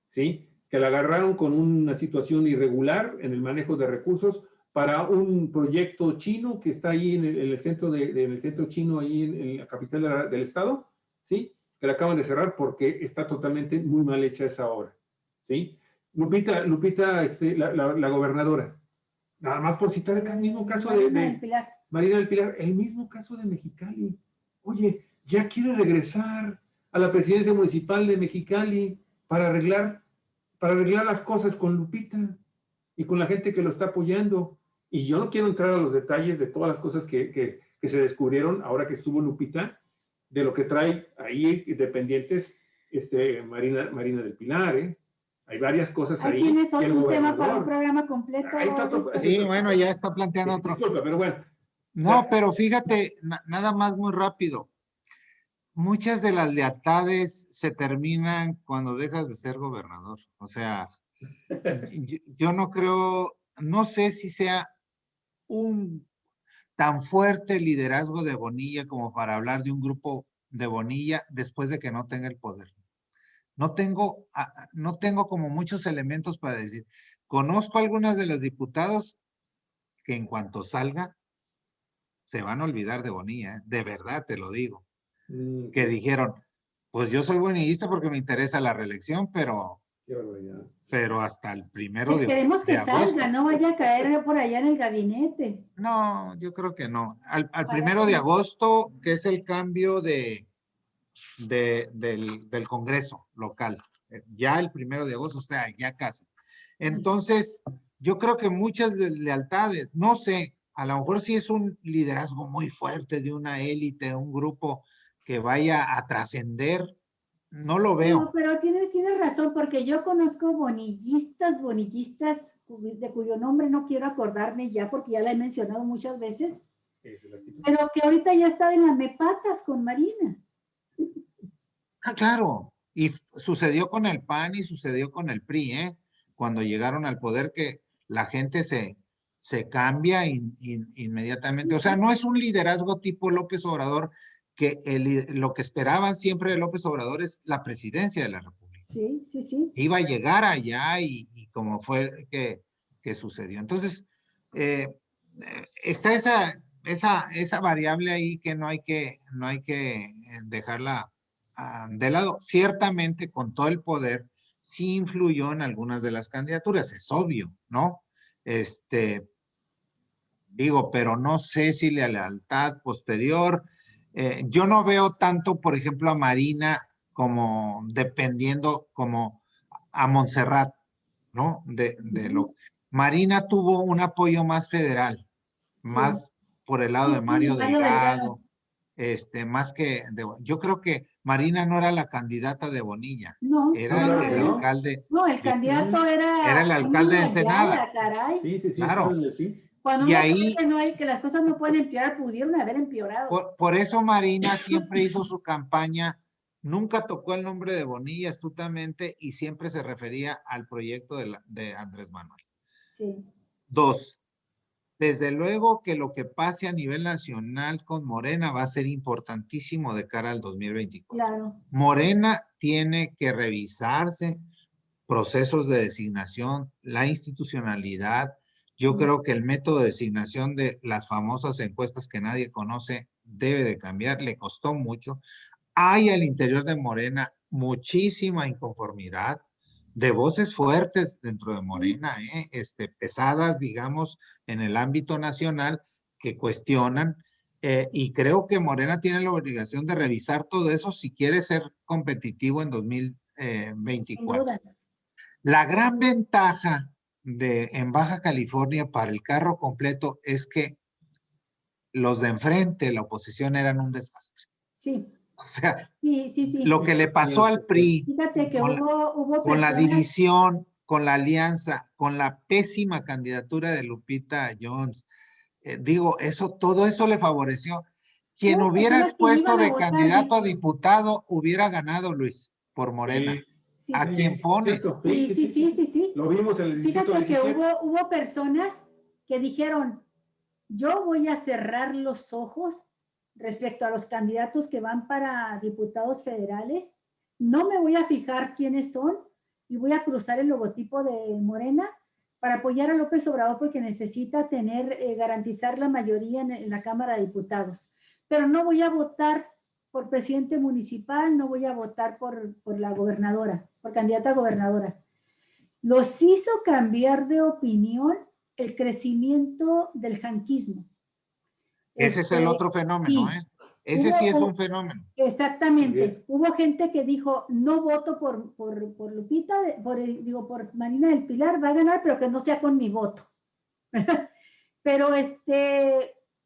¿sí? Que la agarraron con una situación irregular en el manejo de recursos para un proyecto chino que está ahí en el centro chino, ahí en la capital del estado, ¿sí? Que la acaban de cerrar porque está totalmente muy mal hecha esa obra, ¿sí? Lupita, la gobernadora, nada más por citar el mismo caso Marina del Pilar, el mismo caso de Mexicali. Oye, ya quiere regresar a la presidencia municipal de Mexicali para arreglar las cosas con Lupita y con la gente que lo está apoyando. Y yo no quiero entrar a los detalles de todas las cosas que se descubrieron ahora que estuvo Lupita, de lo que trae ahí dependientes Marina del Pilar, Hay varias cosas ahí. Tienes un tema para un programa completo. Ahí está sí, bueno, ya está planteando otro. Disculpa, pero bueno. No, pero fíjate, nada más muy rápido. Muchas de las lealtades se terminan cuando dejas de ser gobernador. O sea, yo no creo, no sé si sea un tan fuerte liderazgo de Bonilla como para hablar de un grupo de Bonilla después de que no tenga el poder. No tengo como muchos elementos para decir. Conozco algunas de los diputados que en cuanto salga, se van a olvidar de Bonilla, de verdad te lo digo. Mm, Que dijeron, pues yo soy bonillista porque me interesa la reelección, qué barbaridad. pero hasta el 1 Esperemos de que agosto. salga, no vaya a caer por allá en el gabinete. No, yo creo que no. Al Ojalá 1 que de no. agosto, que es el cambio del Congreso local. Ya el 1 de agosto, o sea, ya casi. Entonces, yo creo que muchas lealtades, no sé, a lo mejor sí es un liderazgo muy fuerte de una élite, un grupo que vaya a trascender, no lo No, veo. pero tienes razón, porque yo conozco bonillistas, de cuyo nombre no quiero acordarme ya, porque ya la he mencionado muchas veces, pero que ahorita ya está en las mepatas con Marina. Ah, claro. Y sucedió con el PAN y sucedió con el PRI, ¿eh? Cuando llegaron al poder que la gente se cambia inmediatamente. O sea, no es un liderazgo tipo López Obrador, que lo que esperaban siempre de López Obrador es la presidencia de la República. Sí, sí, sí. Iba a llegar allá y como fue que sucedió. Entonces, está esa variable ahí que no hay que dejarla de lado. Ciertamente, con todo el poder, sí influyó en algunas de las candidaturas, es obvio, ¿no? Digo, pero no sé si la lealtad posterior, yo no veo tanto, por ejemplo, a Marina como dependiendo como a Montserrat, ¿no? Marina tuvo un apoyo más federal, Sí. más por el lado de Sí, Mario Mario Delgado. Delgado, más que yo creo que Marina no era la candidata de Bonilla, No, era no, claro no, que no. no, el candidato era el era alcalde de Emilio Ensenada, Ayala, caray. Sí, sí, sí, claro. claro, sí. Cuando Y uno cree ahí, que no hay, que las cosas no pueden empeorar, pudieron haber empeorado. por eso Marina siempre hizo su campaña, nunca tocó el nombre de Bonilla astutamente y siempre se refería al proyecto de Andrés Manuel. Sí. 2, desde luego que lo que pase a nivel nacional con Morena va a ser importantísimo de cara al 2024. Claro. Morena tiene que revisarse procesos de designación, la institucionalidad. Yo creo que el método de designación de las famosas encuestas que nadie conoce debe de cambiar, le costó mucho. Hay al interior de Morena muchísima inconformidad, de voces fuertes dentro de Morena, pesadas, digamos, en el ámbito nacional, que cuestionan, y creo que Morena tiene la obligación de revisar todo eso si quiere ser competitivo en Sin 2024. duda. La gran ventaja en Baja California para el carro completo es que los de enfrente, la oposición, eran un desastre. Sí. O sea, Sí, sí, sí. lo que le pasó al PRI Fíjate que con, hubo con la personas. división, con la alianza, con la pésima candidatura de Lupita Jones, todo eso le favoreció. Quien Hubo hubieras personas que no puesto iban a de votar, candidato a Víctor. diputado hubiera ganado, Luis, por Morena. Sí, ¿A sí, quién pones? Cierto, sí, sí, sí, sí, sí. Lo vimos en el distrito Fíjate que 17. hubo personas que dijeron, yo voy a cerrar los ojos respecto a los candidatos que van para diputados federales, no me voy a fijar quiénes son y voy a cruzar el logotipo de Morena para apoyar a López Obrador porque necesita garantizar la mayoría en la Cámara de Diputados. Pero no voy a votar por presidente municipal, no voy a votar por la gobernadora, por candidata a gobernadora. Los hizo cambiar de opinión el crecimiento del janquismo. Ese es el otro fenómeno, Sí, Ese sí es un fenómeno. exactamente. Sí, hubo gente que dijo, no voto por Lupita, por Marina del Pilar, va a ganar, pero que no sea con mi voto. pero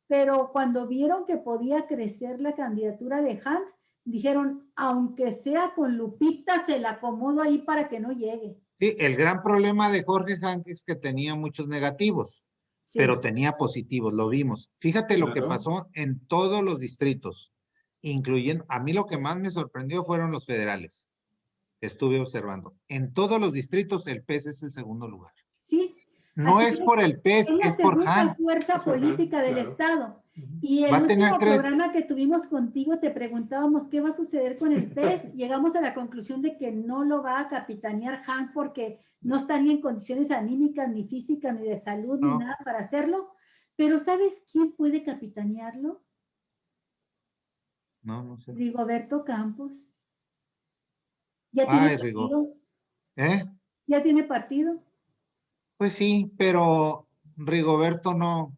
pero cuando vieron que podía crecer la candidatura de Hank, dijeron, aunque sea con Lupita, se la acomodo ahí para que no llegue. Sí, el gran problema de Jorge Hank es que tenía muchos negativos, sí, pero tenía positivos, lo vimos. Fíjate lo que pasó en todos los distritos, incluyendo, a mí lo que más me sorprendió fueron los federales. Estuve observando. En todos los distritos el PES es el segundo lugar. Sí. No es por el PES, es por la segunda Hank. fuerza política del Estado. Y el Va a tener último programa que tuvimos contigo te preguntábamos qué va a suceder con el PES. Llegamos a la conclusión de que no lo va a capitanear Hank porque no está ni en condiciones anímicas, ni físicas, ni de salud, ni nada para hacerlo. Pero ¿sabes quién puede capitanearlo? No, no sé. Rigoberto Campos. Ya Ay, tiene partido. ¿Eh? Ya tiene partido. Pues sí, pero Rigoberto no.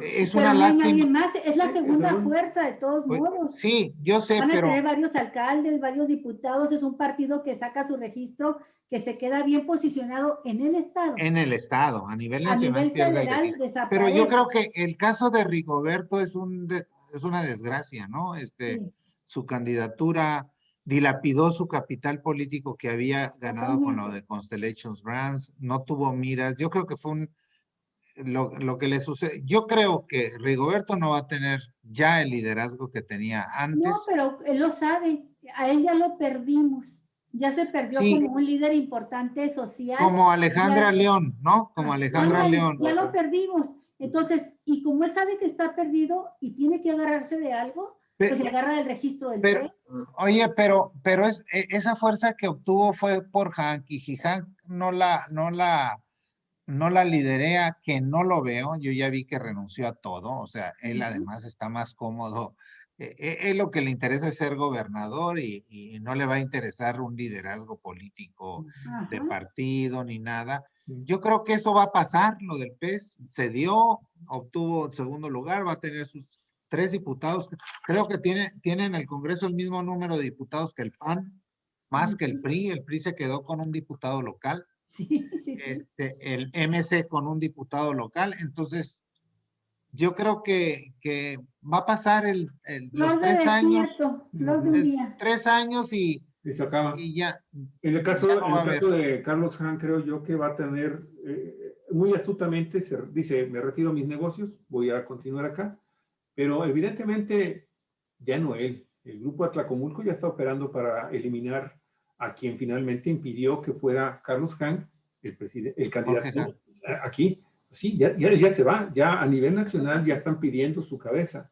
Es Pero una no hay nadie lástima. más. Es la Sí, segunda fuerza de todos Pues, modos. sí, yo sé, Van a pero tener varios alcaldes, varios diputados. Es un partido que saca su registro, que se queda bien posicionado en el Estado. en el Estado, a nivel A nacional nivel pierde el federal registro. Pero yo desaparece. creo que el caso de Rigoberto es una desgracia, ¿no? Sí, Su candidatura dilapidó su capital político que había ganado con lo totalmente. de Constellations Brands, no tuvo miras. Yo creo que fue lo que le sucede. Yo creo que Rigoberto no va a tener ya el liderazgo que tenía No, antes. pero él lo sabe. A él ya lo perdimos. Ya se perdió Sí, como un líder importante social. como Alejandra Ya, León, ¿no? Como Alejandra ándale, León. ya lo perdimos. Entonces, y como él sabe que está perdido y tiene que agarrarse de algo, pues se agarra del registro del Pero, PRI. oye, pero esa fuerza que obtuvo fue por Hank y Hank no la liderea, que no lo veo. Yo ya vi que renunció a todo. O sea, él además está más cómodo. Él lo que le interesa es ser gobernador y no le va a interesar un liderazgo político de Ajá. partido ni nada. Yo creo que eso va a pasar, lo del PES. Se dio, obtuvo segundo lugar, va a tener sus 3 diputados. Creo que tiene en el Congreso el mismo número de diputados que el PAN, más que el PRI. El PRI se quedó con un diputado local. Sí, sí, sí. El MC con un diputado local. Entonces, yo creo que va a pasar los Flor de 3 años, desierto, flor de un día. 3 años Y se acaba. y ya, En el ya no va a caso haber. de Carlos Han, creo yo que va a tener, muy astutamente, dice, me retiro mis negocios, voy a continuar acá, pero evidentemente ya no él. El grupo Atlacomulco ya está operando para eliminar a quien finalmente impidió que fuera Carlos Han, el Jorge candidato Hank. aquí. Sí, ya se va, ya a nivel nacional ya están pidiendo su cabeza.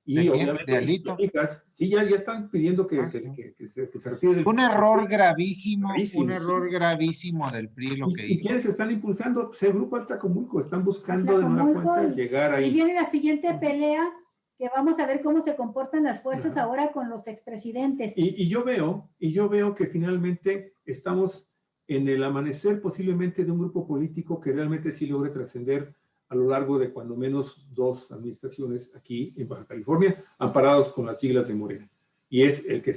¿De Y quién? ¿De obviamente sus Alito? amigas, sí, ya están pidiendo Ah, sí. que se retire del Un error gravísimo, un rarísimo, sí. error gravísimo del PRI lo que ¿Y hizo. quiénes están impulsando? Pues el grupo Atlacomulco, están buscando de nueva Atlacomulco, cuenta llegar y ahí. viene la siguiente pelea, que vamos a ver cómo se comportan las fuerzas Ajá. ahora con los expresidentes. Y yo veo que finalmente estamos en el amanecer posiblemente de un grupo político que realmente sí logre trascender a lo largo de cuando menos 2 administraciones aquí en Baja California, amparados con las siglas de Morena. Y es el que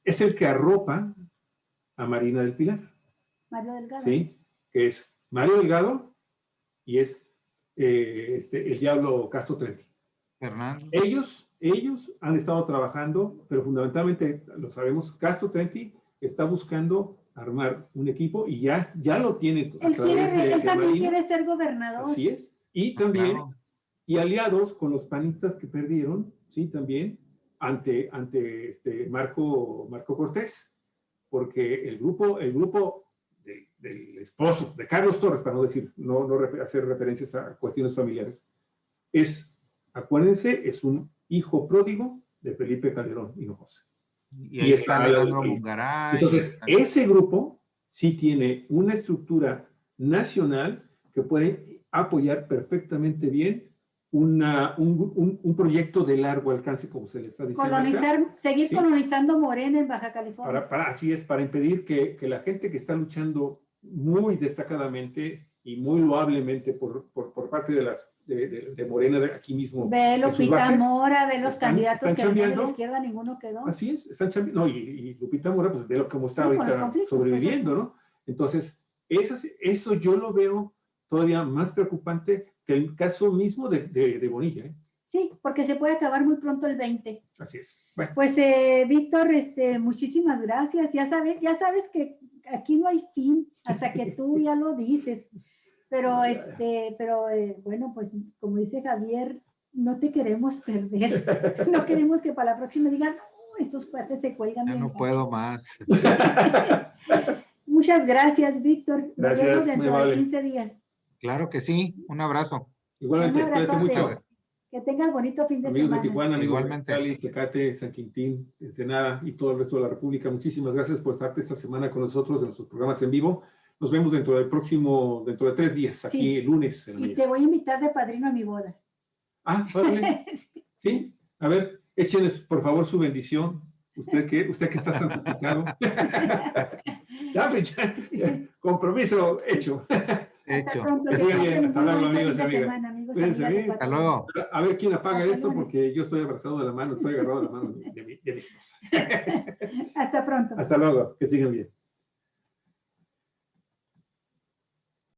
es el que arropa a Marina del Pilar. Mario Delgado. ¿Sí? Que es Mario Delgado y es el Diablo Castro Trenti. Fernando. Ellos han estado trabajando, pero fundamentalmente, lo sabemos, Castro Trenti está buscando armar un equipo y ya lo tiene a través Él de también Marina. quiere ser gobernador. Así es. Y también, Claro. y aliados con los panistas que perdieron, sí, también, ante Marco Cortés, porque el grupo del esposo de Carlos Torres, para no decir, no hacer referencias a cuestiones familiares, acuérdense, es un hijo pródigo de Felipe Calderón Hinojosa. Y ahí está Alejandro Mungaray. Entonces, ese grupo sí tiene una estructura nacional que puede apoyar perfectamente bien un proyecto de largo alcance, como se le está diciendo. Seguir colonizando Morena en Baja California. Así es, para impedir que la gente que está luchando muy destacadamente y muy loablemente por parte de Morena, de aquí mismo. Ve Lupita Mora, ve los candidatos que venían de la izquierda, ninguno quedó. Así es, están chambeando. No, y Lupita Mora, pues ve cómo está ahorita sobreviviendo, ¿no? Entonces, eso yo lo veo todavía más preocupante que el caso mismo de Bonilla, ¿eh? Sí, porque se puede acabar muy pronto el 20. Así es. Bueno. Pues, Víctor, muchísimas gracias. Ya sabes que aquí no hay fin hasta que tú ya lo dices. Pero, bueno, pues como dice Javier, no te queremos perder. No queremos que para la próxima digan, no, estos cuates se cuelgan. Ya no puedo más. Muchas gracias, Víctor. Nos vemos dentro de 15 días. Claro que sí. Un abrazo. Igualmente, cuídate mucho. Que tengas bonito fin de semana. Amigos de Tijuana, amigos Igualmente. de Cali, Tecate, San Quintín, Ensenada y todo el resto de la República, muchísimas gracias por estar esta semana con nosotros en nuestros programas en vivo. nos vemos dentro de 3 días, aquí Sí. el lunes. Y te voy a invitar de padrino a mi boda. Ah, órale. Sí, a ver, échenles por favor su bendición. Usted que está santificado. Ya, pues, ya, compromiso hecho. Hasta pronto. Que Que sigan bien. pasen Hasta muy luego, bonito amigos y fin de amigas. semana, amigos, Cuídense amigas de bien. Hasta Cuatro luego. A ver quién apaga Hasta esto, lunes. porque yo estoy abrazado de la mano, estoy agarrado de la mano de mi esposa. Hasta pronto. Hasta luego, que sigan bien.